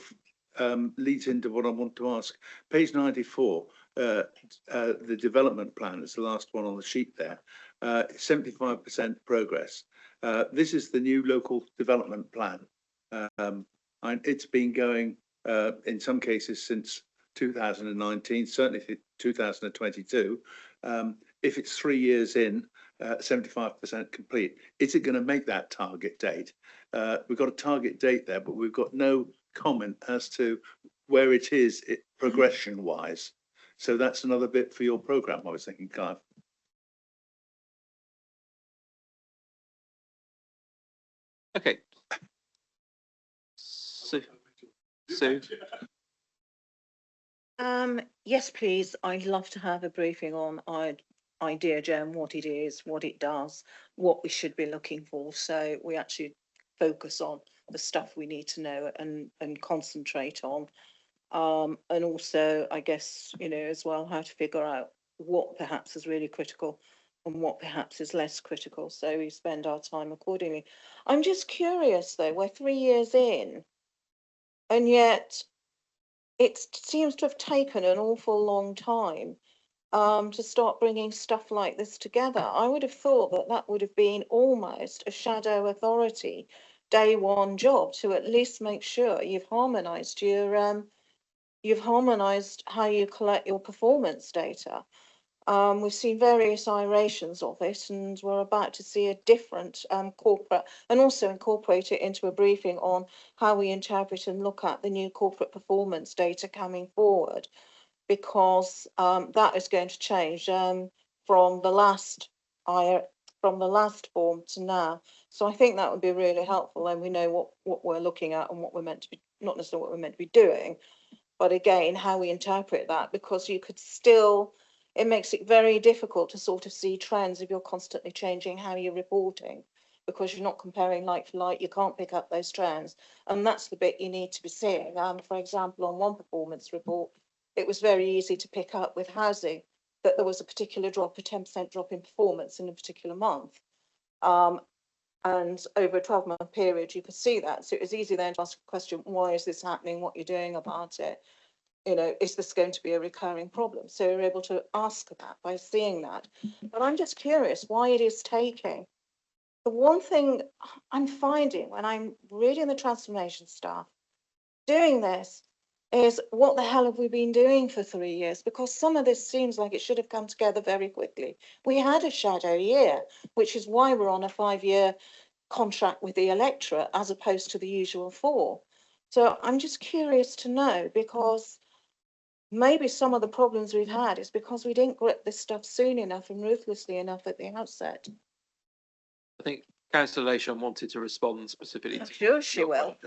of leads into what I want to ask. Page 94, the development plan is the last one on the sheet there. 75% progress. This is the new local development plan. It's been going in some cases since 2019, certainly 2022. If it's 3 years in, 75% complete, is it going to make that target date? We've got a target date there, but we've got no comment as to where it is progression wise. So that's another bit for your programme, I was thinking, Clive. Okay. Sue. Yes, please. I'd love to have a briefing on Idea Gen, what it is, what it does, what we should be looking for. So we actually focus on the stuff we need to know and concentrate on. And also, I guess, as well, how to figure out what perhaps is really critical and what perhaps is less critical. So we spend our time accordingly. I'm just curious, though, we're 3 years in, and yet it seems to have taken an awful long time to start bringing stuff like this together. I would have thought that would have been almost a shadow authority day one job to at least make sure you've harmonized how you collect your performance data. We've seen various iterations of it, and we're about to see a different corporate, and also incorporate it into a briefing on how we interpret and look at the new corporate performance data coming forward, because that is going to change from the last form to now. So I think that would be really helpful, and we know what we're looking at and what we're meant to be, not necessarily what we're meant to be doing, but again, how we interpret that, because you could still, it makes it very difficult to sort of see trends if you're constantly changing how you're reporting, because you're not comparing like for like, you can't pick up those trends. And that's the bit you need to be seeing. For example, on one performance report, it was very easy to pick up with housing that there was a particular drop, a 10% drop in performance in a particular month. And over a 12-month period, you could see that. So it was easy then to ask a question, why is this happening? What you're doing about it? you know, is this going to be a recurring problem? So we're able to ask that by seeing that. But I'm just curious why it is taking. The one thing I'm finding when I'm reading the transformation stuff, doing this, is what the hell have we been doing for 3 years? Because some of this seems like it should have come together very quickly. We had a shadow year, which is why we're on a 5-year contract with the electorate as opposed to the usual 4. So I'm just curious to know, because maybe some of the problems we've had is because we didn't grip this stuff soon enough and ruthlessly enough at the outset. I think Councillor Lashon wanted to respond specifically. I'm sure she will.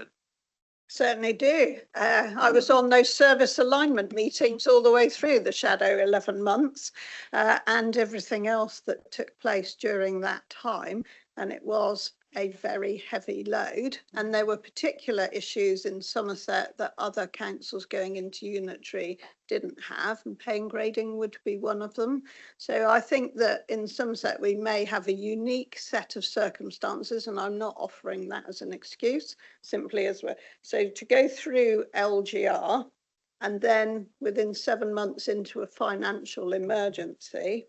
Certainly do. I was on those service alignment meetings all the way through the shadow 11 months and everything else that took place during that time. And it was a very heavy load. And there were particular issues in Somerset that other councils going into unitary didn't have, and pay and grading would be one of them. So I think that in Somerset we may have a unique set of circumstances, and I'm not offering that as an excuse, simply as well. So to go through LGR and then within 7 months into a financial emergency,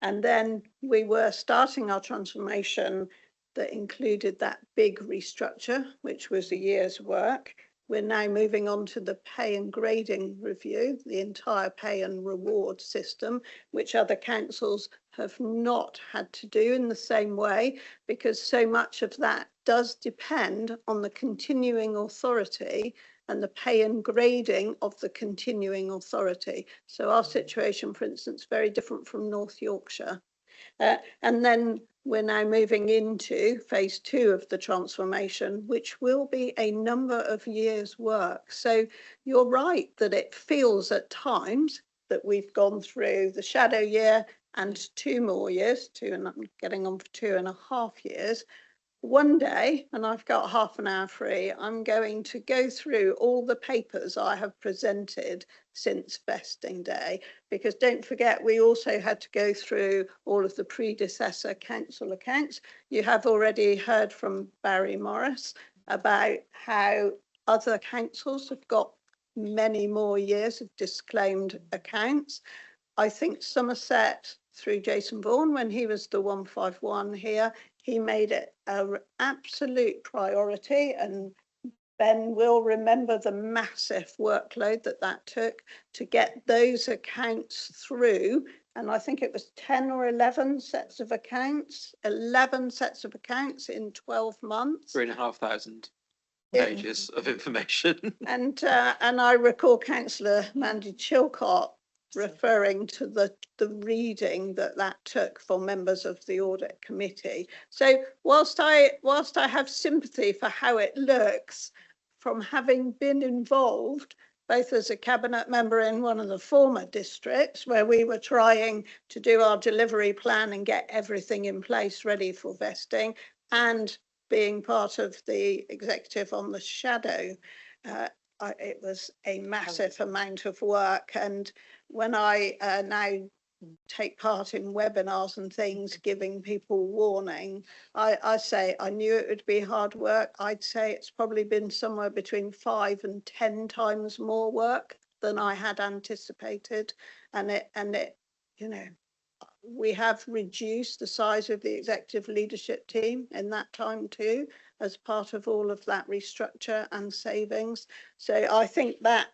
and then we were starting our transformation that included that big restructure, which was a year's work. We're now moving on to the pay and grading review, the entire pay and reward system, which other councils have not had to do in the same way, because so much of that does depend on the continuing authority and the pay and grading of the continuing authority. So our situation, for instance, very different from North Yorkshire. And then we're now moving into phase 2 of the transformation, which will be a number of years' work. So you're right that it feels at times that we've gone through the shadow year and 2 more years, getting on for 2.5 years. One day, and I've got half an hour free, I'm going to go through all the papers I have presented since vesting day, because don't forget, we also had to go through all of the predecessor council accounts. You have already heard from Barry Morris about how other councils have got many more years of disclaimed accounts. I think Somerset, through Jason Vaughan, when he was the 151 here, he made it an absolute priority, and Ben will remember the massive workload that took to get those accounts through. And I think it was 10 or 11 sets of accounts, 11 sets of accounts in 12 months. 3,500 pages of information. And I recall Councillor Mandy Chilcott referring to the reading that took for members of the audit committee. So whilst I have sympathy for how it looks, from having been involved both as a cabinet member in one of the former districts where we were trying to do our delivery plan and get everything in place ready for vesting, and being part of the executive on the shadow, it was a massive amount of work. And when I now take part in webinars and things, giving people warning, I say I knew it would be hard work. I'd say it's probably been somewhere between 5 and 10 times more work than I had anticipated. And it, you know, we have reduced the size of the executive leadership team in that time too, as part of all of that restructure and savings. So I think that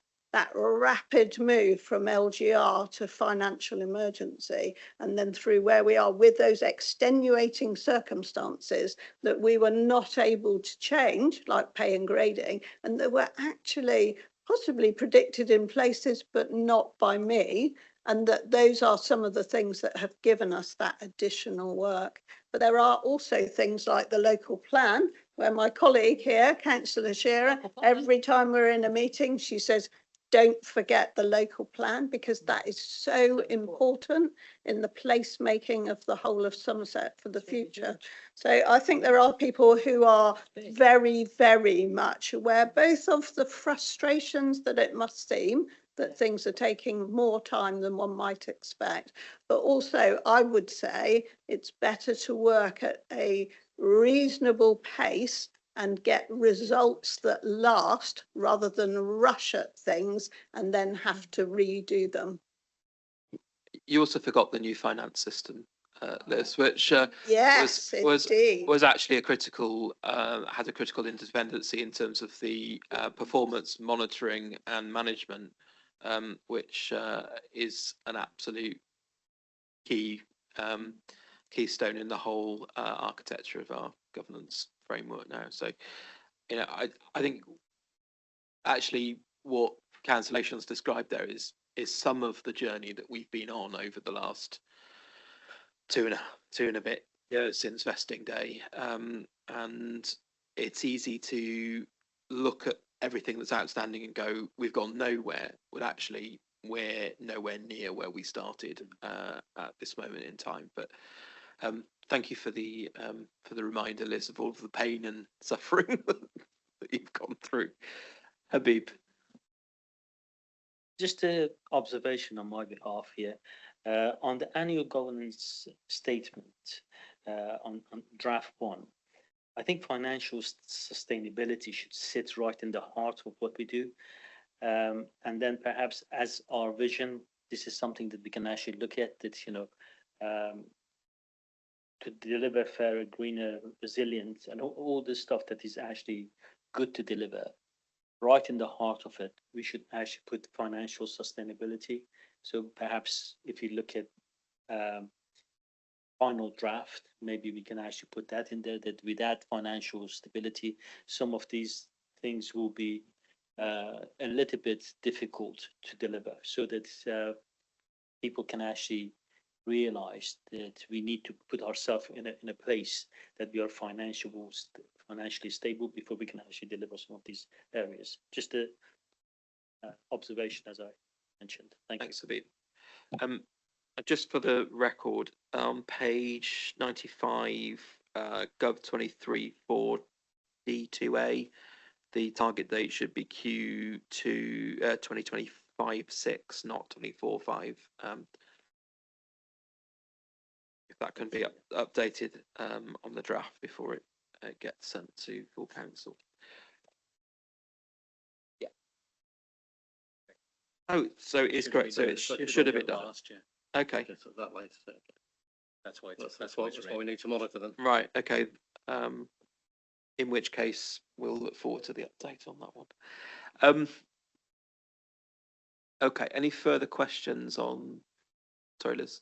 rapid move from LGR to financial emergency, and then through where we are with those extenuating circumstances that we were not able to change, like pay and grading, and that were actually possibly predicted in places, but not by me. And that those are some of the things that have given us that additional work. But there are also things like the local plan, where my colleague here, Councillor Shearer, every time we're in a meeting, she says, don't forget the local plan, because that is so important in the placemaking of the whole of Somerset for the future. So I think there are people who are very, very much aware both of the frustrations that it must seem that things are taking more time than one might expect. But also, I would say it's better to work at a reasonable pace and get results that last rather than rush at things and then have to redo them. You also forgot the new finance system, Liz, which Yes, indeed. was actually a critical had a critical interdependency in terms of the performance monitoring and management, which is an absolute key keystone in the whole architecture of our governance framework now. So, you know, I think actually what cancellations described there is some of the journey that we've been on over the last two and a bit years since vesting day, and it's easy to look at everything that's outstanding and go, we've gone nowhere, but actually we're nowhere near where we started at this moment in time. But thank you for the reminder, Liz, of all of the pain and suffering that you've gone through. Habib. Just an observation on my behalf here. On the annual governance statement on draft 1, I think financial sustainability should sit right in the heart of what we do. And then perhaps as our vision, this is something that we can actually look at, that, you know, to deliver fairer, greener, resilient, and all this stuff that is actually good to deliver. Right in the heart of it, we should actually put financial sustainability. So perhaps if you look at final draft, maybe we can actually put that in there, that without financial stability, some of these things will be a little bit difficult to deliver, so that people can actually realize that we need to put ourselves in a place that we are financially stable before we can actually deliver some of these areas. Just a observation, as I mentioned. Thanks, Habib. Just for the record, on page 95, Gov 23 for D2A, the target date should be Q2 2025-6, not 24-5. If that can be updated on the draft before it gets sent to full council. Yeah. Oh, so it's correct. So it should have been done last year. Okay. That later. That's why we need to monitor them. Right. Okay. In which case we'll look forward to the update on that one. Okay. Any further questions on? Sorry, Liz.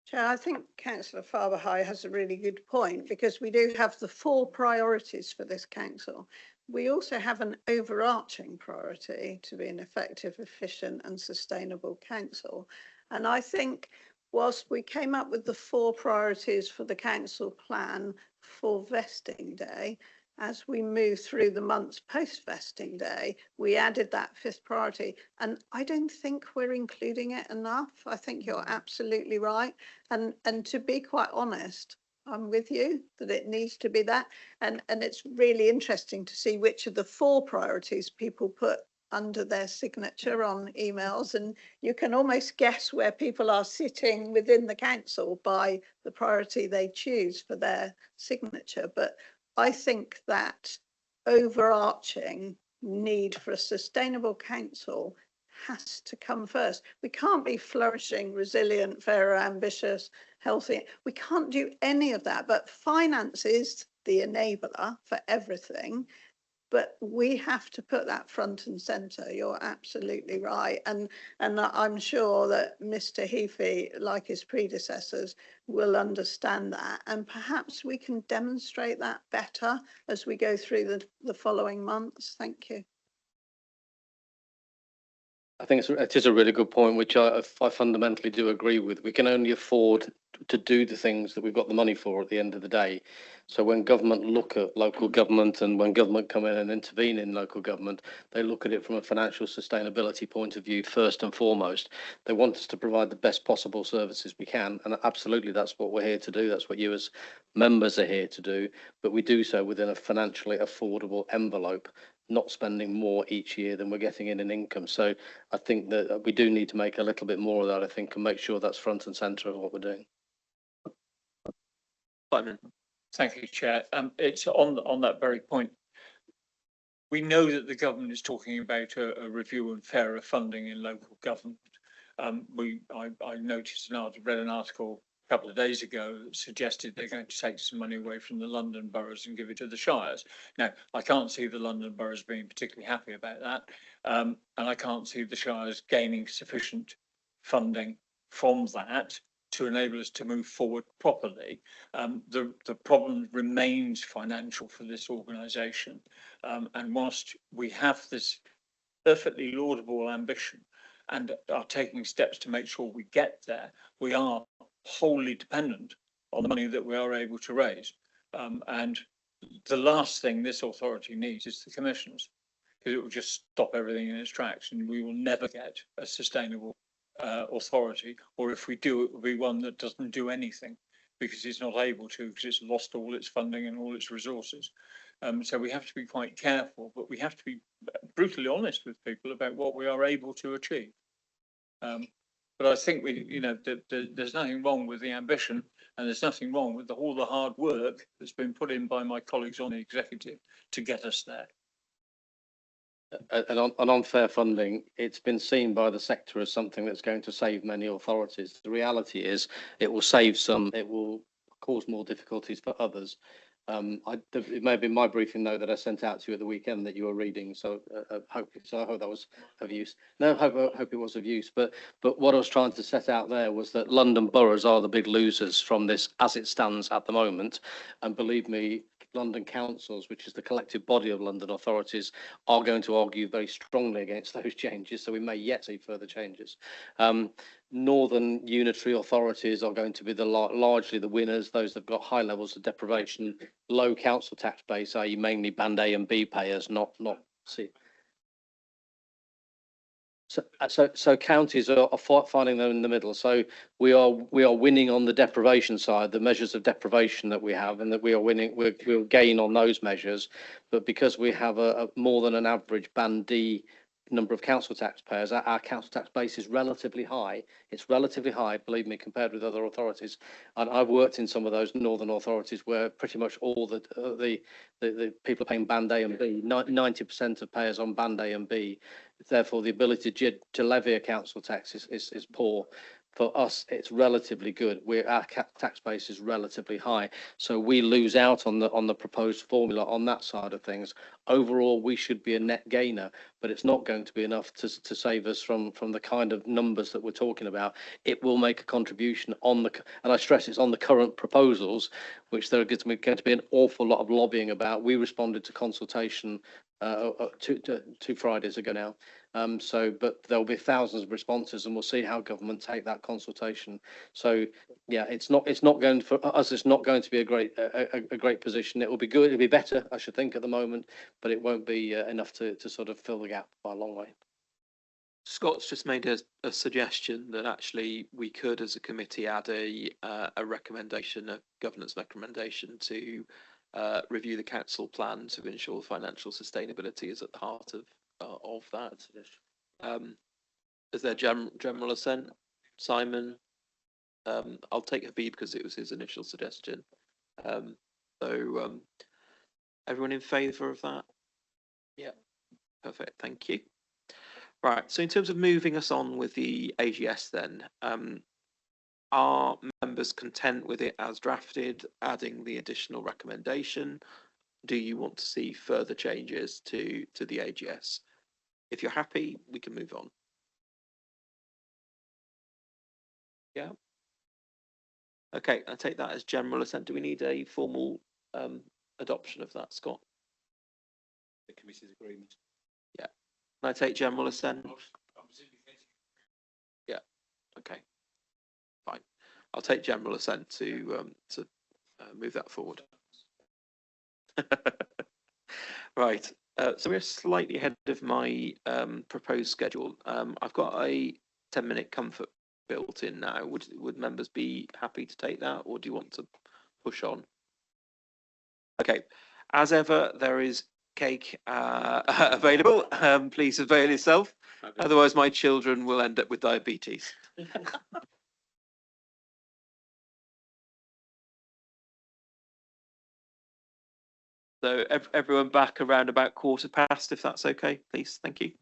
Chair, I think Councillor Farberhigh has a really good point, because we do have the 4 priorities for this council. We also have an overarching priority to be an effective, efficient and sustainable council. And I think whilst we came up with the 4 priorities for the council plan for vesting day, as we move through the months post vesting day, we added that 5th priority. And I don't think we're including it enough. I think you're absolutely right. And to be quite honest, I'm with you that it needs to be that. And it's really interesting to see which of the 4 priorities people put under their signature on emails, and you can almost guess where people are sitting within the council by the priority they choose for their signature. But I think that overarching need for a sustainable council has to come first. We can't be flourishing, resilient, fairer, ambitious, healthy. We can't do any of that, but finance is the enabler for everything. But we have to put that front and centre. You're absolutely right. And I'm sure that Mr. Heafy, like his predecessors, will understand that. And perhaps we can demonstrate that better as we go through the following months. Thank you. I think it is a really good point, which I fundamentally do agree with. We can only afford to do the things that we've got the money for at the end of the day. So when government look at local government, and when government come in and intervene in local government, they look at it from a financial sustainability point of view first and foremost. They want us to provide the best possible services we can, and absolutely that's what we're here to do. That's what you as members are here to do, but we do so within a financially affordable envelope, not spending more each year than we're getting in income. So I think that we do need to make a little bit more of that, I think, and make sure that's front and centre of what we're doing. Simon. Thank you, Chair. It's on that very point. We know that the government is talking about a review and fairer funding in local government. I noticed read an article a couple of days ago that suggested they're going to take some money away from the London boroughs and give it to the shires. Now, I can't see the London boroughs being particularly happy about that, and I can't see the shires gaining sufficient funding from that to enable us to move forward properly. The problem remains financial for this organisation, and whilst we have this perfectly laudable ambition and are taking steps to make sure we get there, we are wholly dependent on the money that we are able to raise. And the last thing this authority needs is the commissions, because it will just stop everything in its tracks, and we will never get a sustainable authority, or if we do, it will be one that doesn't do anything because it's not able to, because it's lost all its funding and all its resources. So we have to be quite careful, but we have to be brutally honest with people about what we are able to achieve. But I think there's nothing wrong with the ambition, and there's nothing wrong with all the hard work that's been put in by my colleagues on the executive to get us there. And on unfair funding, it's been seen by the sector as something that's going to save many authorities. The reality is it will save some, it will cause more difficulties for others. It may have been my briefing note that I sent out to you at the weekend that you were reading, so I hope that was of use. No, I hope it was of use. But what I was trying to set out there was that London boroughs are the big losers from this as it stands at the moment, and believe me, London councils, which is the collective body of London authorities, are going to argue very strongly against those changes. So we may yet see further changes. Northern unitary authorities are going to be largely the winners, those that have got high levels of deprivation, low council tax base, i.e. mainly band A and B payers, not C. So counties are finding them in the middle. So we are winning on the deprivation side, the measures of deprivation that we have, and that we are winning. We'll gain on those measures, but because we have a more than an average band D number of council taxpayers, our council tax base is relatively high. It's relatively high, believe me, compared with other authorities. And I've worked in some of those northern authorities where pretty much all the people are paying band A and B. 90% of payers on band A and B. Therefore, the ability to levy a council tax is poor. For us, it's relatively good. Our tax base is relatively high, so we lose out on the proposed formula on that side of things. Overall, we should be a net gainer, but it's not going to be enough to save us from the kind of numbers that we're talking about. It will make a contribution and I stress it's on the current proposals, which there are going to be an awful lot of lobbying about. We responded to consultation 2 Fridays ago now. But there'll be thousands of responses, and we'll see how government take that consultation. So yeah, it's not going for us. It's not going to be a great position. It will be good. It'll be better, I should think, at the moment, but it won't be enough to sort of fill the gap by a long way. Scott's just made a suggestion that actually we could, as a committee, add a recommendation, a governance recommendation to review the council plan to ensure financial sustainability is at the heart of that. Is there general assent? Simon? I'll take Habib because it was his initial suggestion. Everyone in favour of that? Yeah, perfect, thank you. Right, so in terms of moving us on with the AGS then, are members content with it as drafted, adding the additional recommendation? Do you want to see further changes to the AGS? If you're happy, we can move on. Yeah. Okay, I take that as general assent. Do we need a formal adoption of that, Scott? The committee's agreement. Yeah. Can I take general assent? Yeah. Okay. Fine. I'll take general assent to move that forward. Right. So we're slightly ahead of my proposed schedule. I've got a 10-minute comfort built in now. Would members be happy to take that, or do you want to push on? Okay. As ever, there is cake available. Please avail yourself. Otherwise, my children will end up with diabetes. So everyone back around about 1:15, if that's okay, please. Thank you.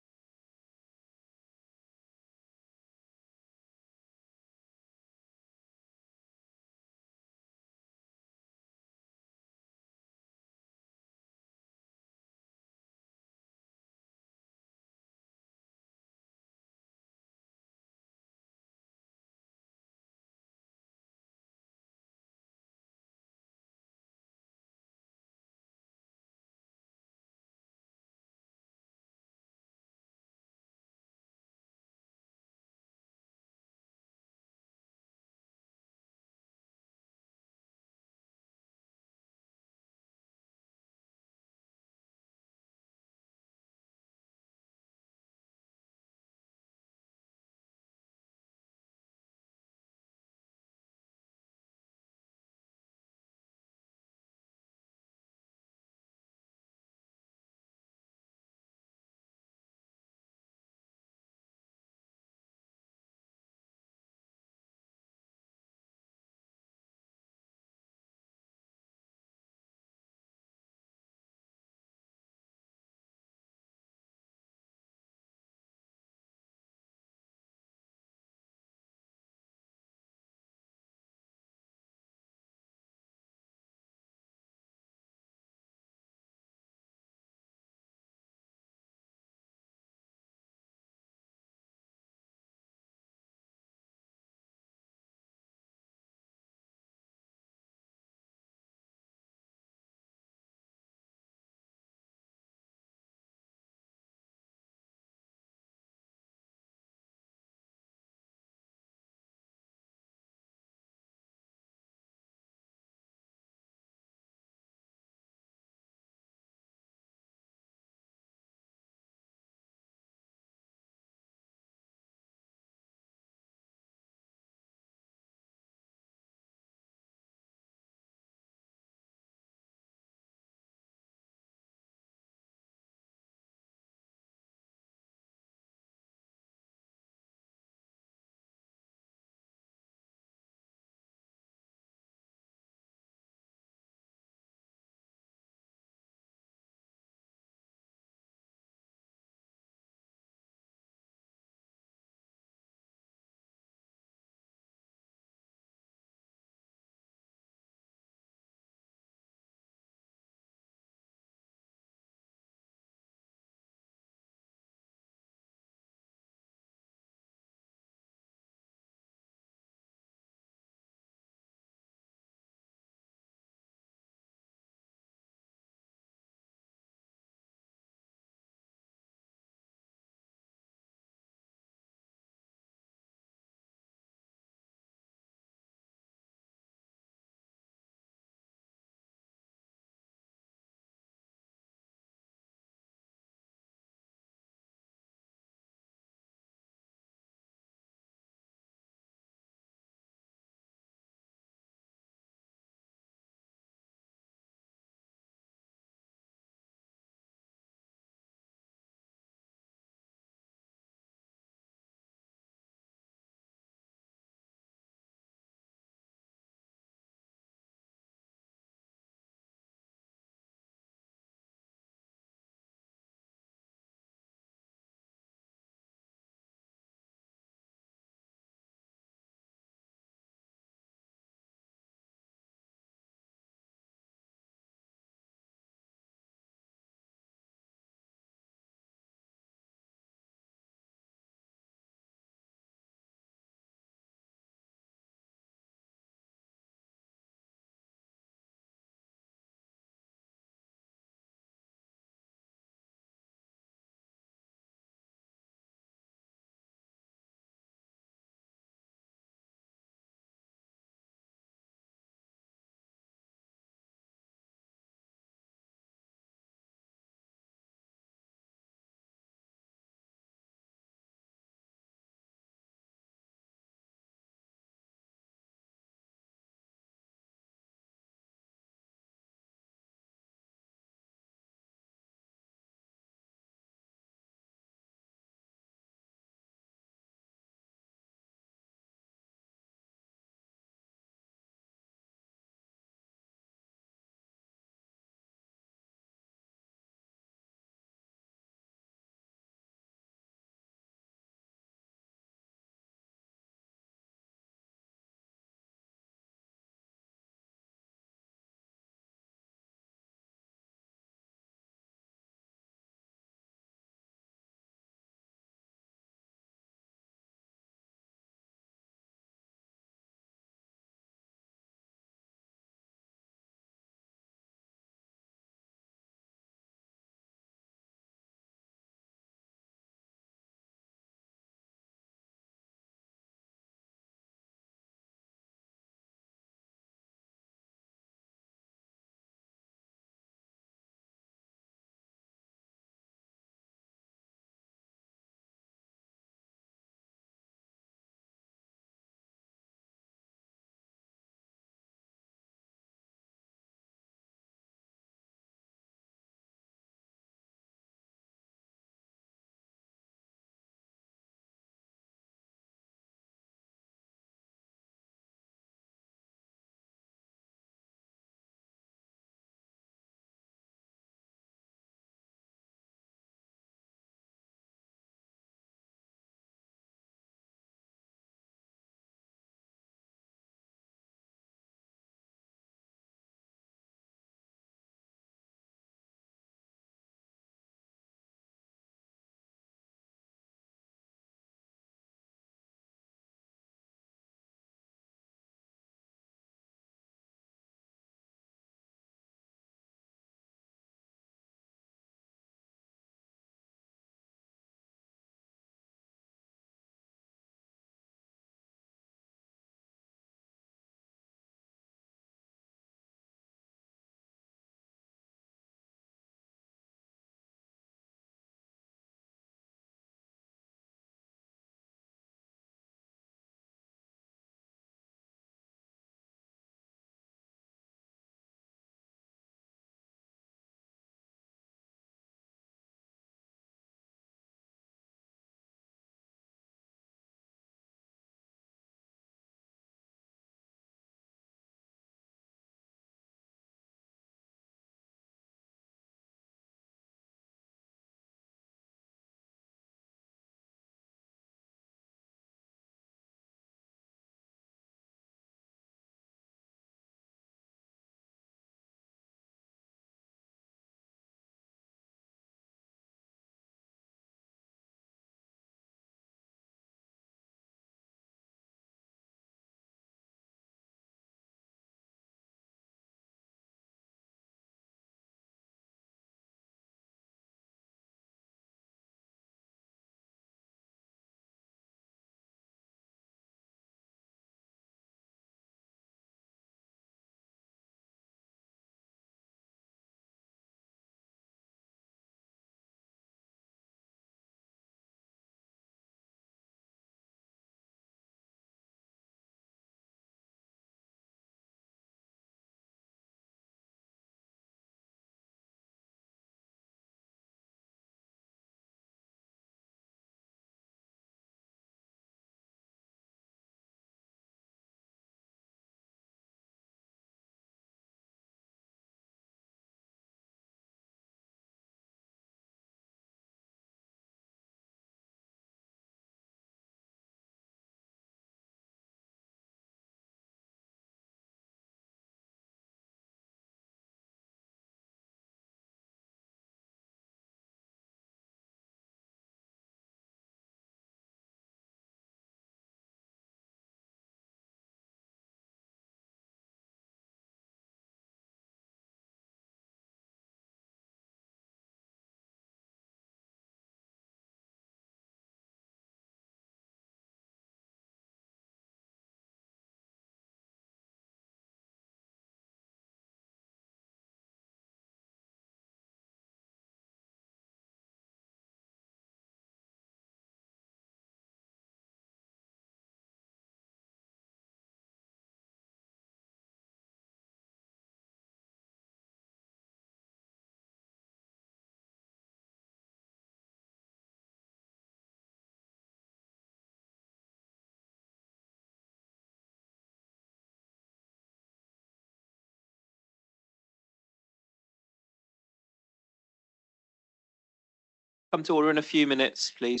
Come to order in a few minutes, please.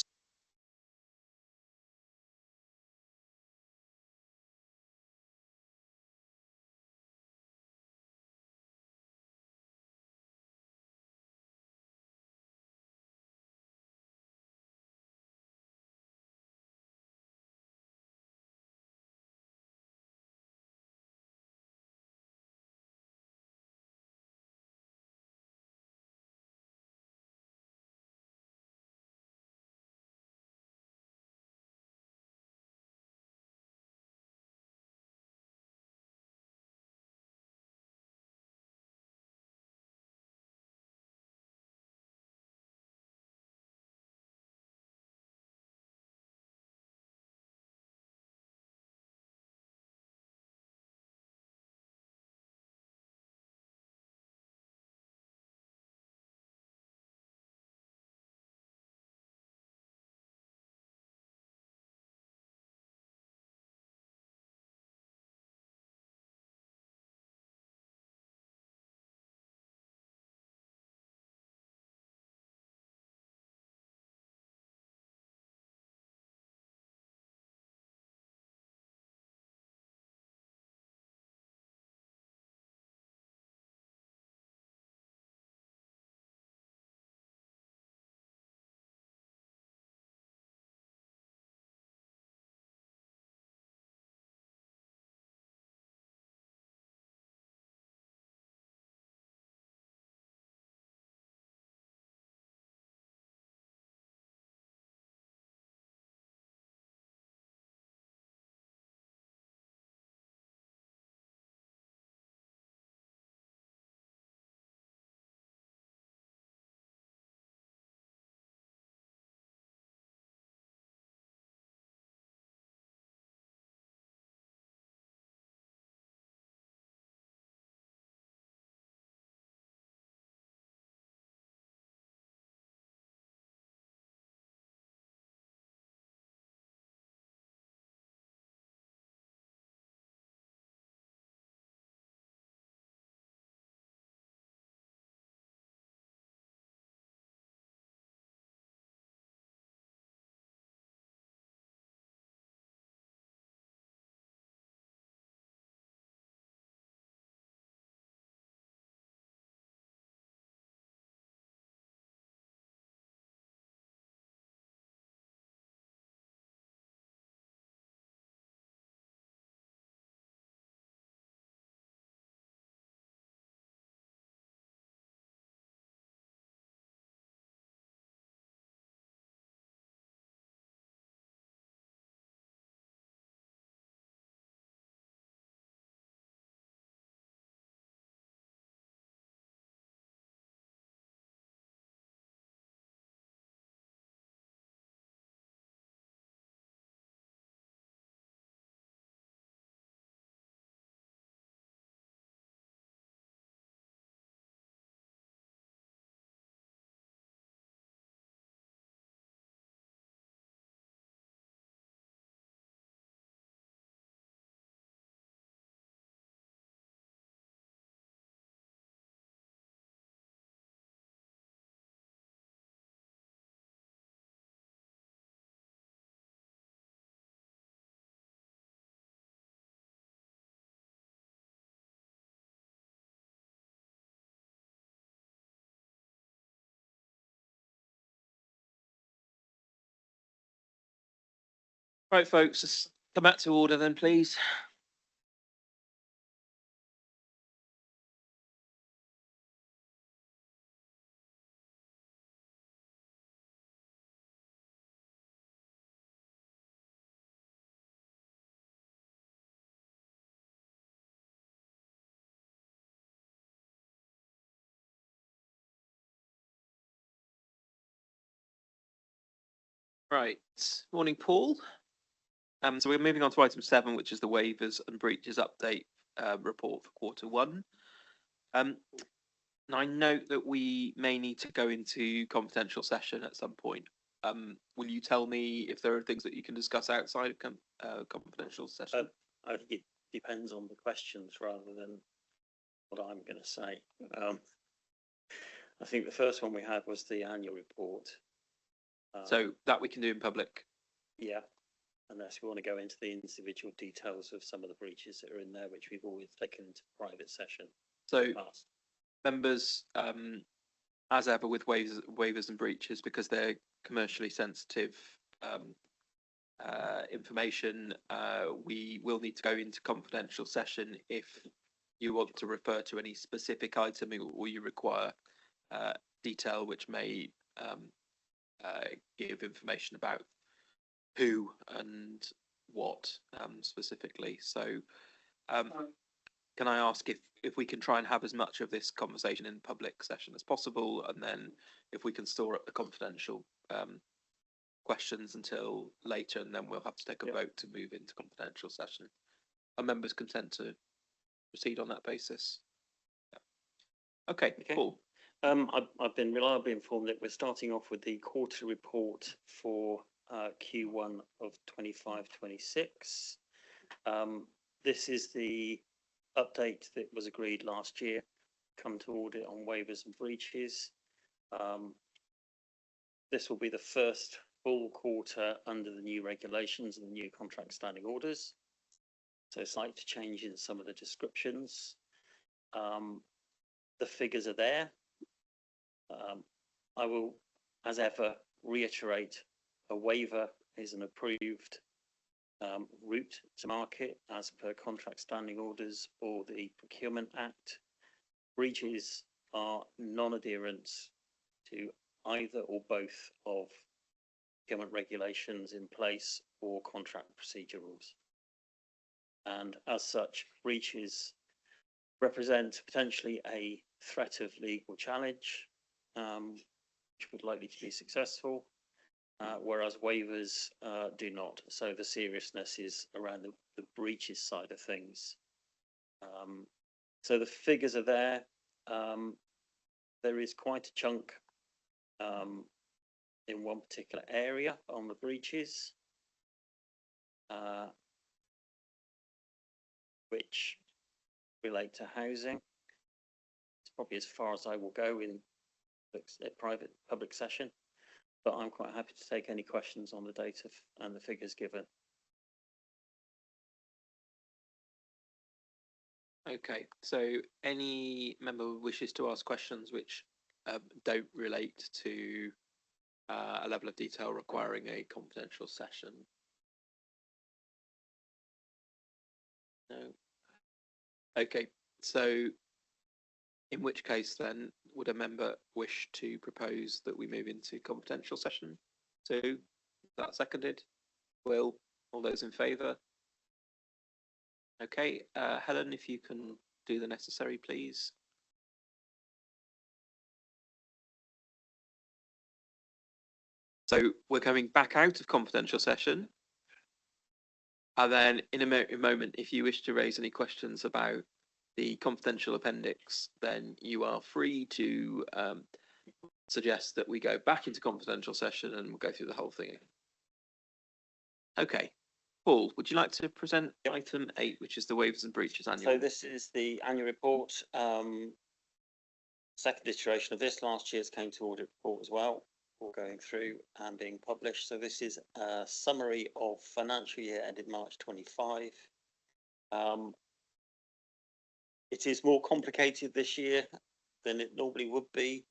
Right, folks, let's come back to order then, please. Right, morning, Paul. So we're moving on to item 7, which is the waivers and breaches update report for Q1. And I note that we may need to go into confidential session at some point. Will you tell me if there are things that you can discuss outside of confidential session? I think it depends on the questions rather than what I'm going to say. I think the first one we had was the annual report. So that we can do in public. Yeah, unless we want to go into the individual details of some of the breaches that are in there, which we've always taken into private session. So members, as ever with waivers and breaches, because they're commercially sensitive information, we will need to go into confidential session if you want to refer to any specific item or you require detail which may give information about who and what specifically. So can I ask if we can try and have as much of this conversation in public session as possible, and then if we can store up the confidential questions until later, and then we'll have to take a vote to move into confidential session. Are members content to proceed on that basis? Yeah. Okay, cool. I've been reliably informed that we're starting off with the quarterly report for Q1 of 25-26. This is the update that was agreed last year, come to audit on waivers and breaches. This will be the first full quarter under the new regulations and the new contract standing orders. So slight change in some of the descriptions. The figures are there. I will, as ever, reiterate a waiver is an approved route to market as per contract standing orders or the Procurement Act. Breaches are non-adherence to either or both of procurement regulations in place or contract procedure rules. And as such, breaches represent potentially a threat of legal challenge, which would likely to be successful, whereas waivers do not. So the seriousness is around the breaches side of things. So the figures are there. There is quite a chunk in one particular area on the breaches, which relate to housing. It's probably as far as I will go in a private public session, but I'm quite happy to take any questions on the data and the figures given. Okay, so any member who wishes to ask questions which don't relate to a level of detail requiring a confidential session? No. Okay, so in which case then would a member wish to propose that we move into confidential session? Is that seconded? Will, all those in favour? Okay, Helen, if you can do the necessary, please. So we're coming back out of confidential session. And then in a moment, if you wish to raise any questions about the confidential appendix, then you are free to suggest that we go back into confidential session and we'll go through the whole thing again. Okay. Paul, would you like to present item 8, which is the waivers and breaches annual? So this is the annual report. Second iteration of this. Last year's came to audit report as well, all going through and being published. So this is a summary of financial year ended March 25. It is more complicated this year than it normally would be,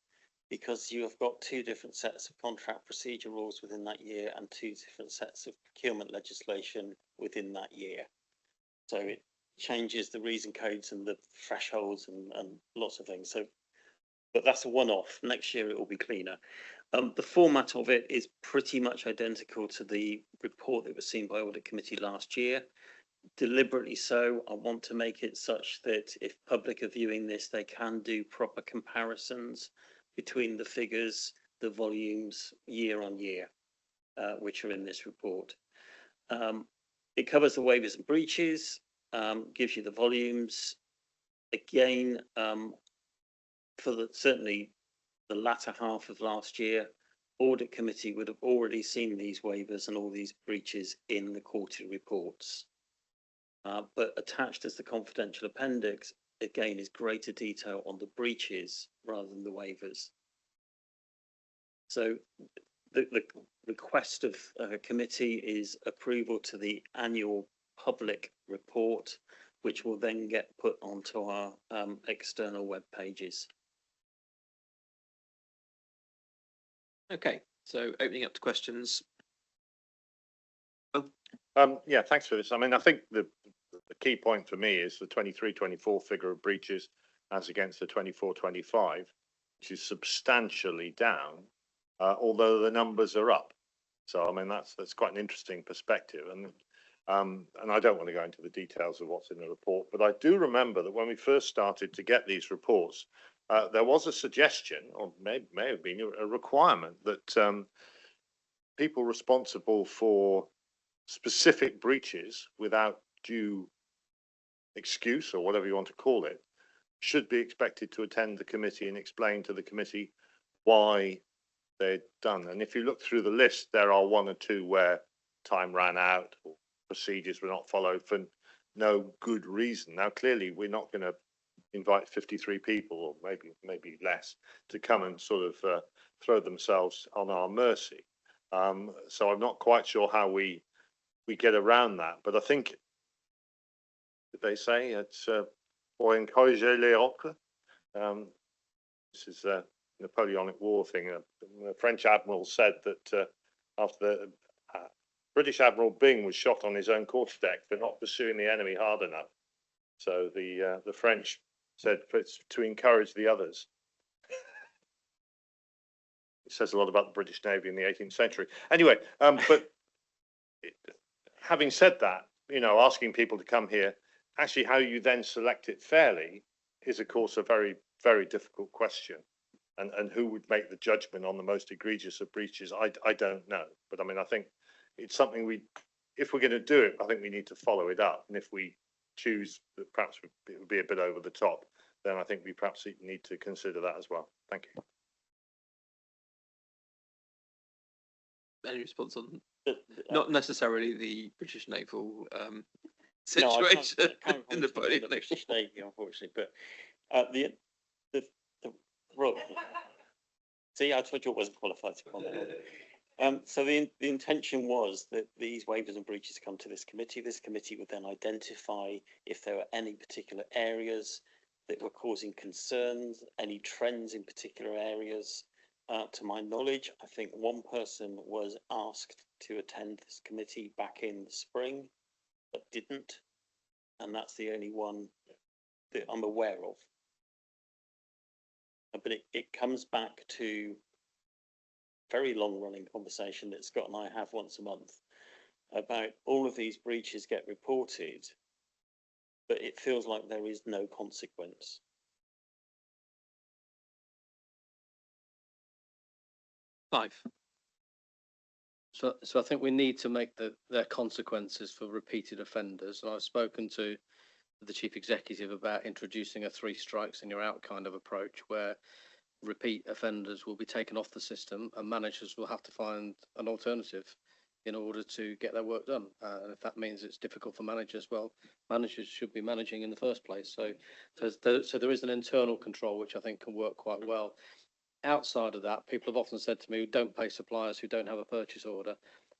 because you have got 2 different sets of contract procedure rules within that year and 2 different sets of procurement legislation within that year. So it changes the reason codes and the thresholds and lots of things. So, but that's a one-off. Next year it will be cleaner. The format of it is pretty much identical to the report that was seen by Audit Committee last year. Deliberately so, I want to make it such that if public are viewing this, they can do proper comparisons between the figures, the volumes year on year, which are in this report. It covers the waivers and breaches, gives you the volumes. Again, for certainly the latter half of last year, Audit Committee would have already seen these waivers and all these breaches in the quarterly reports. But attached as the confidential appendix, again, is greater detail on the breaches rather than the waivers. So the request of committee is approval to the annual public report, which will then get put onto our external web pages. Okay, so opening up to questions. Yeah, thanks for this. I mean, I think the key point for me is the 23-24 figure of breaches as against the 24-25, which is substantially down, although the numbers are up. So, I mean, that's quite an interesting perspective. And I don't want to go into the details of what's in the report, but I do remember that when we first started to get these reports, there was a suggestion, or may have been a requirement, that people responsible for specific breaches without due excuse, or whatever you want to call it, should be expected to attend the committee and explain to the committee why they're done. And if you look through the list, there are one or two where time ran out or procedures were not followed for no good reason. Now, clearly, we're not going to invite 53 people, or maybe less, to come and sort of throw themselves on our mercy. So I'm not quite sure how we get around that. But I think they say it's pour encourager les autres. This is a Napoleonic War thing. The French admiral said that after the British Admiral Byng was shot on his own quarterdeck for not pursuing the enemy hard enough. So the French said it's to encourage the others. It says a lot about the British Navy in the 18th century. Anyway, but having said that, you know, asking people to come here, actually how you then select it fairly is, of course, a very, very difficult question. And who would make the judgment on the most egregious of breaches? I don't know. But I mean, I think it's something if we're going to do it, I think we need to follow it up. And if we choose that perhaps it would be a bit over the top, then I think we perhaps need to consider that as well. Thank you. Any response on not necessarily the British naval No, situation I can't in the British Navy, unfortunately, but the see, I told you I wasn't qualified to comment. So the intention was that these waivers and breaches come to this committee. This committee would then identify if there were any particular areas that were causing concerns, any trends in particular areas. To my knowledge, I think one person was asked to attend this committee back in the spring, but didn't. And that's the only one that I'm aware of. But it comes back to a very long running conversation that Scott and I have once a month about all of these breaches get reported, but it feels like there is no consequence. So I think we need to make their consequences for repeated offenders. And I've spoken to the chief executive about introducing a 3 strikes and you're out kind of approach, where repeat offenders will be taken off the system and managers will have to find an alternative in order to get their work done. And if that means it's difficult for managers, well, managers should be managing in the first place. So there is an internal control which I think can work quite well. Outside of that, people have often said to me, don't pay suppliers who don't have a purchase order.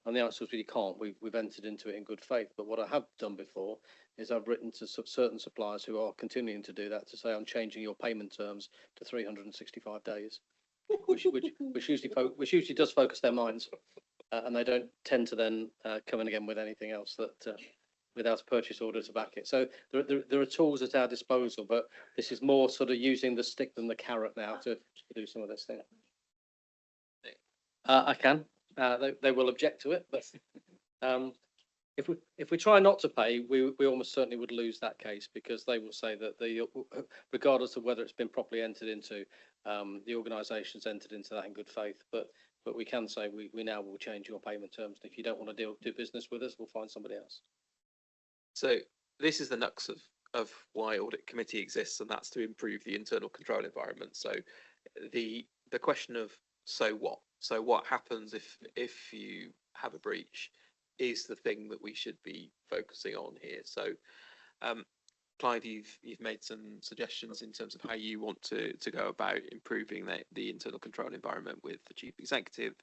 And the answer is, we can't. We've entered into it in good faith. But what I have done before is I've written to certain suppliers who are continuing to do that to say, I'm changing your payment terms to 365 days, which usually does focus their minds. And they don't tend to then come in again with anything else that without a purchase order to back it. So there are tools at our disposal, but this is more sort of using the stick than the carrot now to do some of this thing. I can. They will object to it, but if we try not to pay, we almost certainly would lose that case, because they will say that regardless of whether it's been properly entered into, the organisation's entered into that in good faith. But we can say we now will change your payment terms. And if you don't want to do business with us, we'll find somebody else. So this is the nux of why audit committee exists, and that's to improve the internal control environment. So the question of so what happens if you have a breach is the thing that we should be focusing on here. So Clive, you've made some suggestions in terms of how you want to go about improving the internal control environment with the chief executive.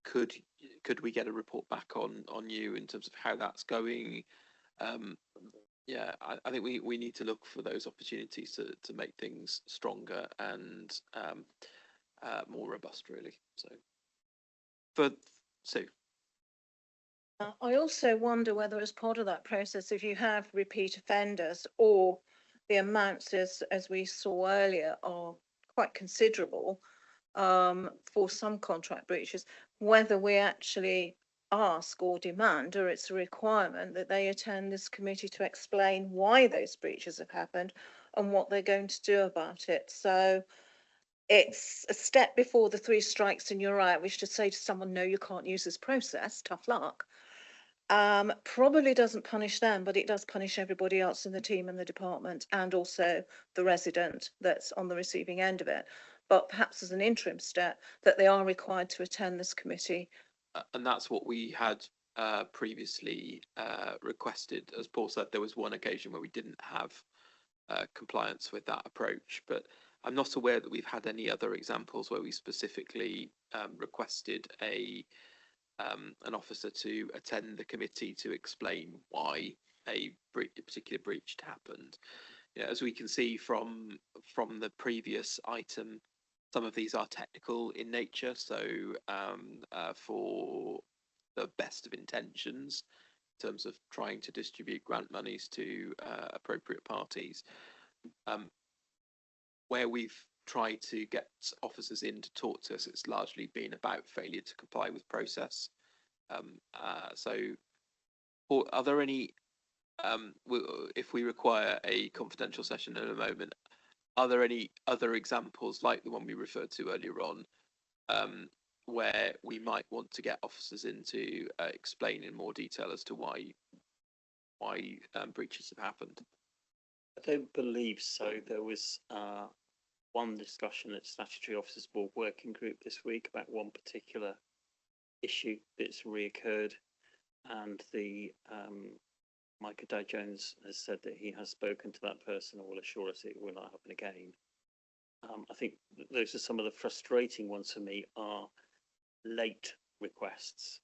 Could we get a report back on you in terms of how that's going? Yeah, I think we need to look for those opportunities to make things stronger and more robust, really. So, for Sue. I also wonder whether as part of that process, if you have repeat offenders or the amounts as we saw earlier are quite considerable for some contract breaches, whether we actually ask or demand, or it's a requirement that they attend this committee to explain why those breaches have happened and what they're going to do about it. So it's a step before the 3 strikes and you're out, which to say to someone, no, you can't use this process, tough luck. Probably doesn't punish them, but it does punish everybody else in the team and the department, and also the resident that's on the receiving end of it. But perhaps as an interim step, that they are required to attend this committee. And that's what we had previously requested. As Paul said, there was one occasion where we didn't have compliance with that approach, but I'm not aware that we've had any other examples where we specifically requested an officer to attend the committee to explain why a particular breach had happened. You know, as we can see from the previous item, some of these are technical in nature. So for the best of intentions, in terms of trying to distribute grant monies to appropriate parties, where we've tried to get officers in to talk to us, it's largely been about failure to comply with process. So, are there any, if we require a confidential session in a moment, are there any other examples like the one we referred to earlier on, where we might want to get officers in to explain in more detail as to why breaches have happened? I don't believe so. There was one discussion at Statutory Officers Board Working Group this week about one particular issue that's reoccurred, and the Micah Dow-Jones has said that he has spoken to that person and will assure us it will not happen again. I think those are some of the frustrating ones for me, are late requests.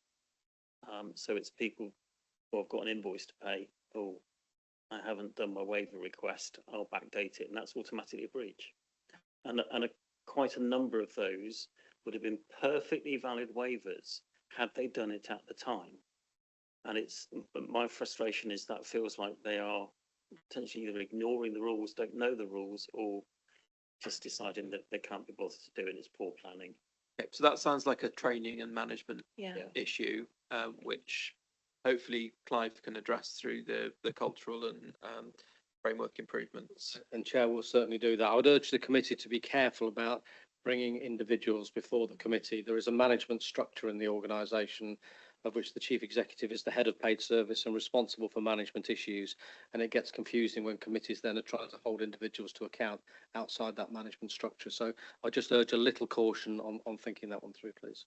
So it's people who have got an invoice to pay. Oh, I haven't done my waiver request, I'll backdate it, and that's automatically a breach. And quite a number of those would have been perfectly valid waivers had they done it at the time. And my frustration is that feels like they are potentially either ignoring the rules, don't know the rules, or just deciding that they can't be bothered to do it. It's poor planning. Okay, so that sounds like a training and management issue, which hopefully Clive can address through the cultural and framework improvements. And Chair will certainly do that. I would urge the committee to be careful about bringing individuals before the committee. There is a management structure in the organisation, of which the chief executive is the head of paid service and responsible for management issues, and it gets confusing when committees then are trying to hold individuals to account outside that management structure. So I just urge a little caution on thinking that one through, please.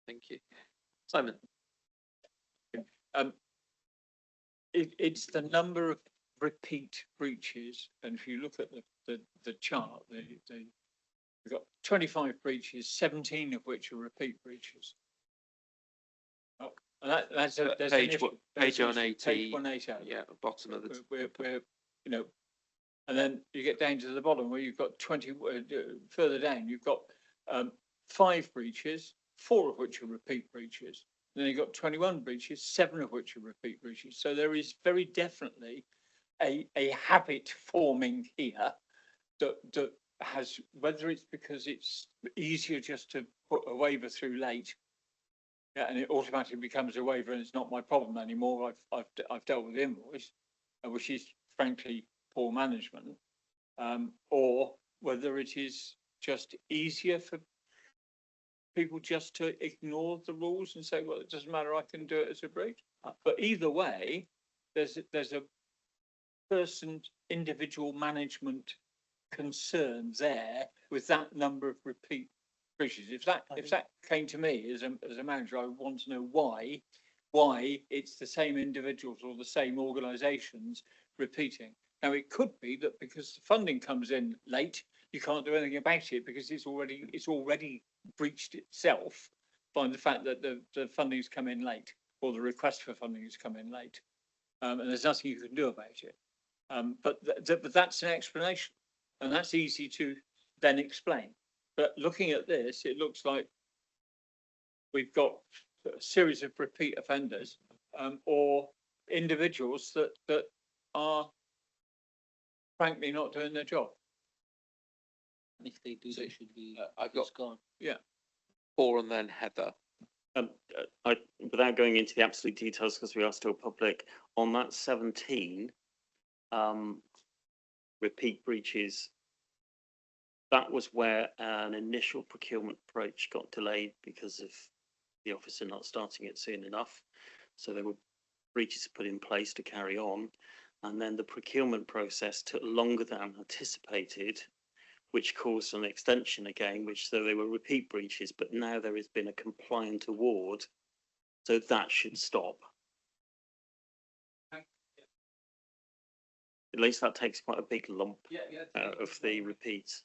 Thank you. Simon. It's the number of repeat breaches, and if you look at the chart, we've got 25 breaches, 17 of which are repeat breaches. Oh, and there's page 180. Page 180. Yeah, bottom of the. We're you know, and then you get down to the bottom where you've got 20. Further down, you've got 5 breaches, 4 of which are repeat breaches. Then you've got 21 breaches, 7 of which are repeat breaches. So there is very definitely a habit forming here that has, whether it's because it's easier just to put a waiver through late, and it automatically becomes a waiver and it's not my problem anymore. I've dealt with the invoice, which is frankly poor management, or whether it is just easier for people just to ignore the rules and say, well, it doesn't matter, I can do it as a breach. But either way, there's a person's individual management concern there with that number of repeat breaches. If that came to me as a manager, I would want to know why it's the same individuals or the same organisations repeating. Now, it could be that because the funding comes in late, you can't do anything about it because it's already breached itself by the fact that the funding's come in late, or the request for funding has come in late, and there's nothing you can do about it. But that's an explanation, and that's easy to then explain. But looking at this, it looks like we've got a series of repeat offenders, or individuals that are frankly not doing their job. If they do, they should be I've got gone. Yeah. Paul and then Heather. Without going into the absolute details, because we are still public, on that 17 repeat breaches, that was where an initial procurement approach got delayed because of the officer not starting it soon enough. So there were breaches put in place to carry on. And then the procurement process took longer than anticipated, which caused an extension again, so they were repeat breaches, but now there has been a compliant award. So that should stop. At least that takes quite a big lump out of the repeats.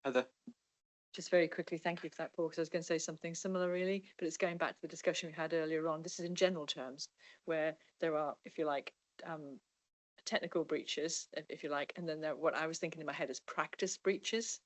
Heather. Just very quickly, thank you for that, Paul, because I was going to say something similar really, but it's going back to the discussion we had earlier on. This is in general terms, where there are, if you like, technical breaches, if you like, and then there, what I was thinking in my head is practice breaches.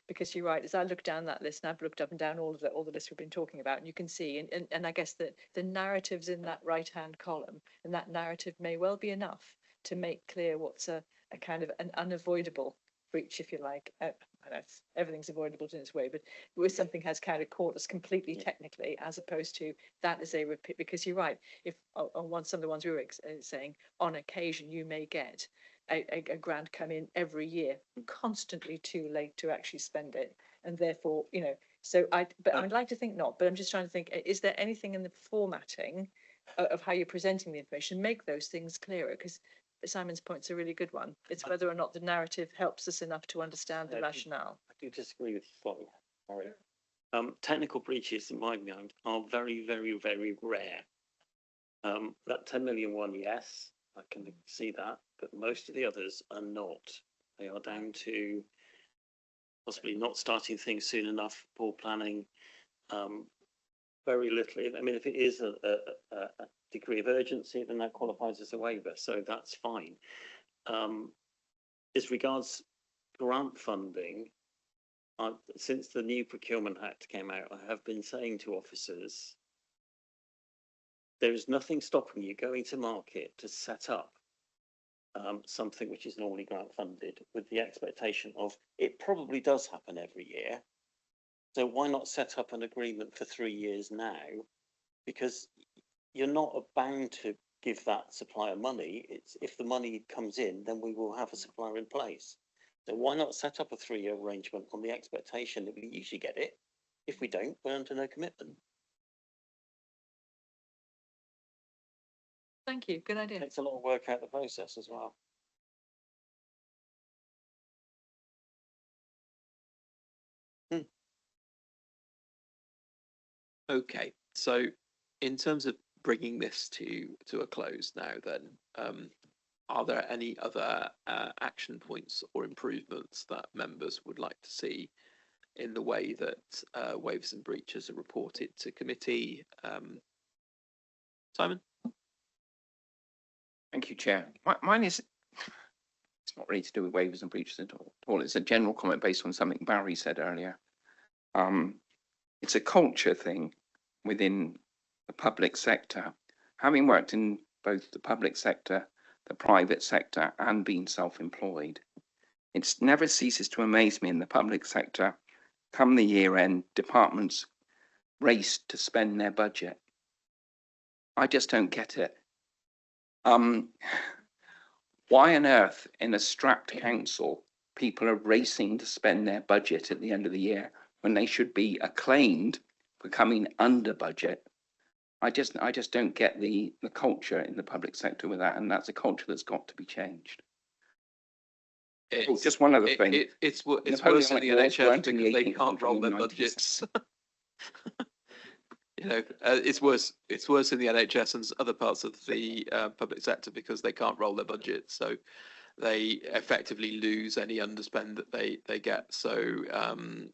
Because you're right, as I look down that list, and I've looked up and down all the lists we've been talking about, and you can see, and I guess that the narratives in that right-hand column, and that narrative may well be enough to make clear what's a kind of an unavoidable breach, if you like. I know everything's avoidable in its way, but where something has kind of caught us completely technically, as opposed to that is a repeat. Because you're right, if on some of the ones we were saying, on occasion you may get a grant come in every year, constantly too late to actually spend it, and therefore, you know, so I'd like to think not, but I'm just trying to think, is there anything in the formatting of how you're presenting the information, make those things clearer? Because Simon's point's a really good one. It's whether or not the narrative helps us enough to understand the rationale. I do disagree with you slightly. Sorry. Technical breaches, in my mind, are very, very, very rare. That 10 million one, yes, I can see that, but most of the others are not. They are down to possibly not starting things soon enough, poor planning, very little. I mean, if it is a degree of urgency, then that qualifies as a waiver, so that's fine. As regards grant funding, since the new Procurement Act came out, I have been saying to officers, there is nothing stopping you going to market to set up something which is normally grant funded, with the expectation of it probably does happen every year. So why not set up an agreement for 3 years now? Because you're not bound to give that supplier money. It's if the money comes in, then we will have a supplier in place. So why not set up a 3-year arrangement on the expectation that we usually get it? If we don't, we're under no commitment. Thank you. Good idea. It takes a lot of work out the process as well. Okay, so in terms of bringing this to a close now, then, are there any other action points or improvements that members would like to see in the way that waivers and breaches are reported to committee? Simon? Thank you, Chair. Mine is, it's not really to do with waivers and breaches at all. It's a general comment based on something Barry said earlier. It's a culture thing within the public sector. Having worked in both the public sector, the private sector, and being self-employed, it never ceases to amaze me in the public sector, come the year end, departments race to spend their budget. I just don't get it. Why on earth in a strapped council people are racing to spend their budget at the end of the year when they should be acclaimed for coming under budget? I just don't get the culture in the public sector with that, and that's a culture that's got to be changed. Just one other thing. It's worse in the NHS because they can't roll their budgets. It's worse. It's worse in the NHS and other parts of the public sector because they can't roll their budget, so they effectively lose any underspend that they get. So I'm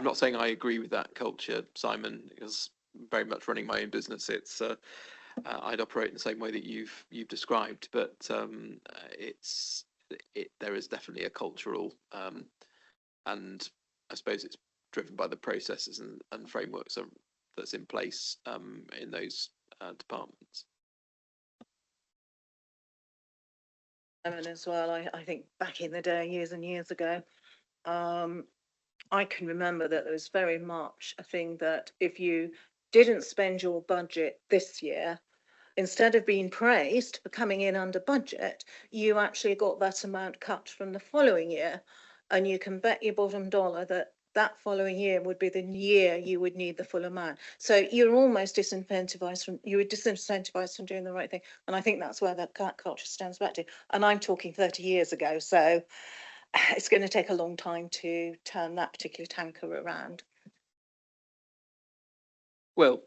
not saying I agree with that culture, Simon, because very much running my own business. It's I'd operate in the same way that you've described, but there is definitely a cultural and I suppose it's driven by the processes and frameworks that's in place in those departments. As well, I think back in the day, years and years ago, I can remember that there was very much a thing that if you didn't spend your budget this year, instead of being praised for coming in under budget, you actually got that amount cut from the following year. And you can bet your bottom dollar that that following year would be the year you would need the full amount. So you're almost disincentivized from doing the right thing. And I think that's where that culture stands back to. And I'm talking 30 years ago. So it's going to take a long time to turn that particular tanker around. Well,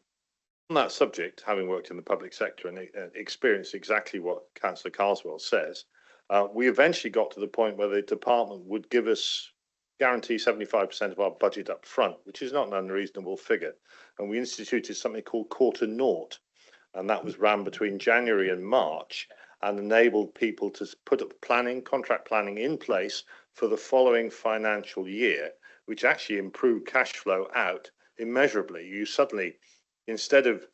on that subject, having worked in the public sector and experienced exactly what Councillor Carswell says, we eventually got to the point where the department would give us guarantee 75% of our budget up front, which is not an unreasonable figure. And we instituted something called quarter naught. And that was ran between January and March and enabled people to put up contract planning in place for the following financial year, which actually improved cash flow out immeasurably. You suddenly, instead of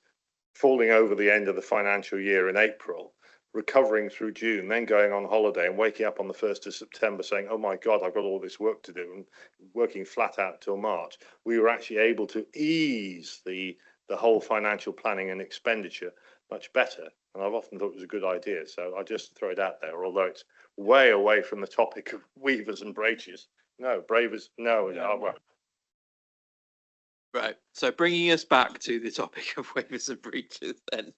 falling over the end of the financial year in April, recovering through June, then going on holiday and waking up on the 1st of September saying, oh my God, I've got all this work to do, and working flat out till March, we were actually able to ease the whole financial planning and expenditure much better. And I've often thought it was a good idea. So I just throw it out there, although it's way away from the topic of weavers and breeches. No, bravers, no. Well. Right. So bringing us back to the topic of waivers and breaches then.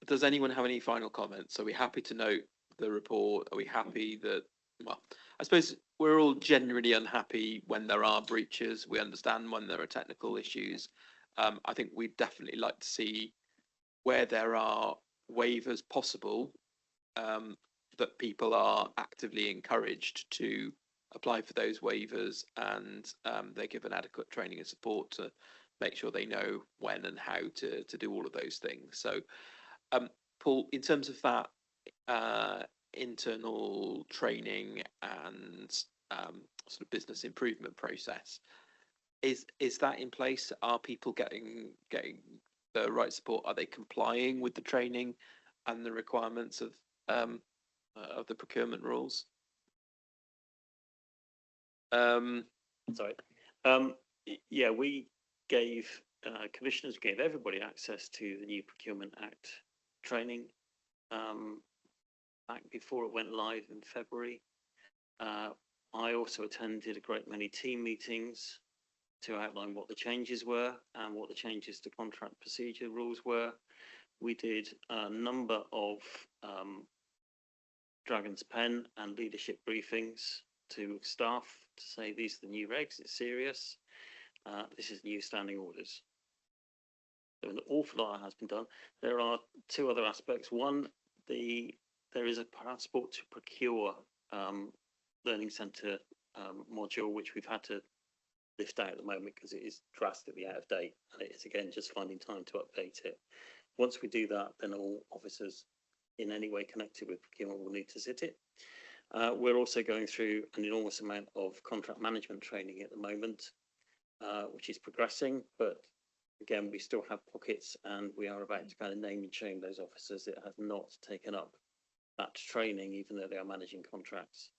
Does anyone have any final comments? Are we happy to note the report? Are we happy that, well, I suppose we're all genuinely unhappy when there are breaches. We understand when there are technical issues. I think we'd definitely like to see where there are waivers possible, that people are actively encouraged to apply for those waivers and they're given adequate training and support to make sure they know when and how to do all of those things. So Paul, in terms of that internal training and sort of business improvement process, is that in place? Are people getting the right support? Are they complying with the training and the requirements of the procurement rules? Sorry. Yeah, we gave commissioners gave everybody access to the new Procurement Act training back before it went live in February. I also attended a great many team meetings to outline what the changes were and what the changes to contract procedure rules were. We did a number of Dragon's Pen and leadership briefings to staff to say these are the new regs, it's serious, this is new standing orders. So an awful lot has been done. There are two other aspects. One, there is a passport to procure learning centre module, which we've had to lift out at the moment because it is drastically out of date, and it is again just finding time to update it. Once we do that, then all officers in any way connected with procurement will need to sit it. We're also going through an enormous amount of contract management training at the moment, which is progressing, but again, we still have pockets, and we are about to kind of name and shame those officers that have not taken up that training, even though they are managing contracts.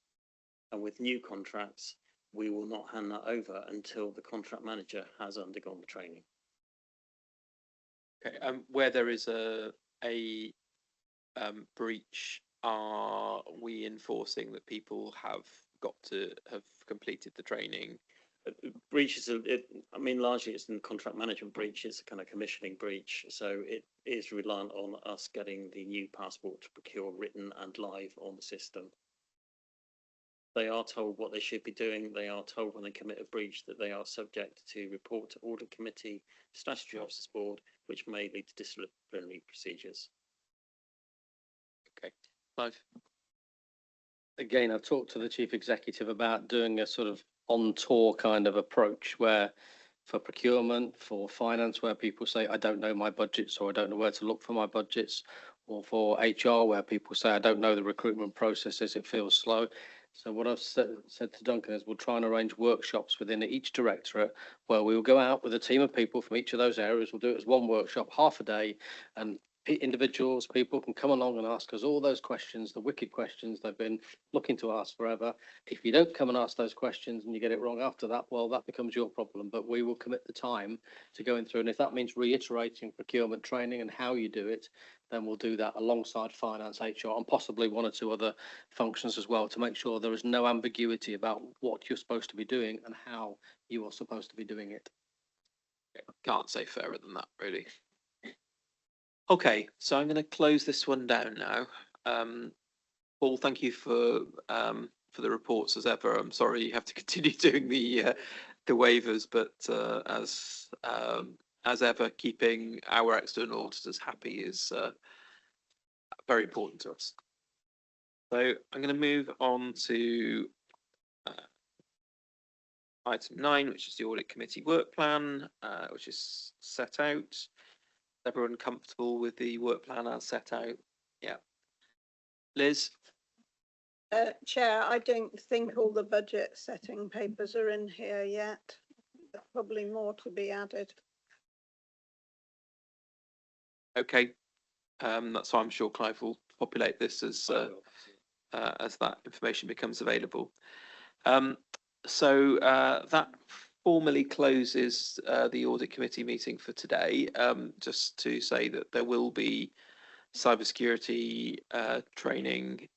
And with new contracts, we will not hand that over until the contract manager has undergone the training. Okay, where there is a breach, are we enforcing that people have got to have completed the training? Breaches, I mean, largely it's in contract management breach, it's a kind of commissioning breach. So it is reliant on us getting the new passport to procure written and live on the system. They are told what they should be doing. They are told when they commit a breach that they are subject to report to Audit Committee, Statutory Officers Board, which may lead to disciplinary procedures. Okay, Clive. Again, I've talked to the chief executive about doing a sort of on tour kind of approach where for procurement, for finance, where people say, I don't know my budgets or I don't know where to look for my budgets, or for HR, where people say, I don't know the recruitment processes, it feels slow. So what I've said to Duncan is we'll try and arrange workshops within each directorate where we will go out with a team of people from each of those areas. We'll do it as one workshop, half a day, and individuals, people can come along and ask us all those questions, the wicked questions they've been looking to ask forever. If you don't come and ask those questions and you get it wrong after that, well, that becomes your problem. But we will commit the time to going through. And if that means reiterating procurement training and how you do it, then we'll do that alongside finance, HR, and possibly one or two other functions as well to make sure there is no ambiguity about what you're supposed to be doing and how you are supposed to be doing it. Can't say fairer than that, really. Okay, so I'm going to close this one down now. Paul, thank you for the reports as ever. I'm sorry you have to continue doing the waivers, but as ever, keeping our external auditors happy is very important to us. So I'm going to move on to item 9, which is the Audit Committee work plan, which is set out. Everyone comfortable with the work plan as set out? Yeah. Liz? Chair, I don't think all the budget setting papers are in here yet. There's probably more to be added. Okay. That's why I'm sure Clive will populate this as that information becomes available. So that formally closes the Audit Committee meeting for today. Just to say that there will be cybersecurity training.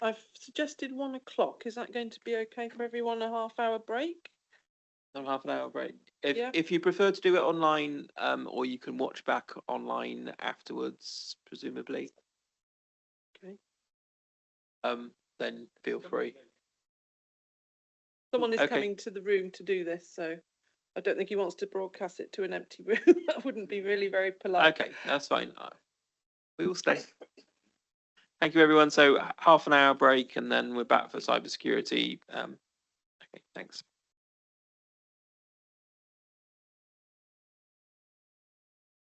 I've suggested 1 o'clock. Is that going to be okay for everyone? A half-hour break? A half an hour break. Yeah. If you prefer to do it online, or you can watch back online afterwards, presumably. Okay. Then feel free. Someone is Okay. coming to the room to do this, so I don't think he wants to broadcast it to an empty room. That wouldn't be really very polite. Okay, that's fine. We will stay. Thank you, everyone. So half an hour break, and then we're back for cybersecurity. Okay, thanks.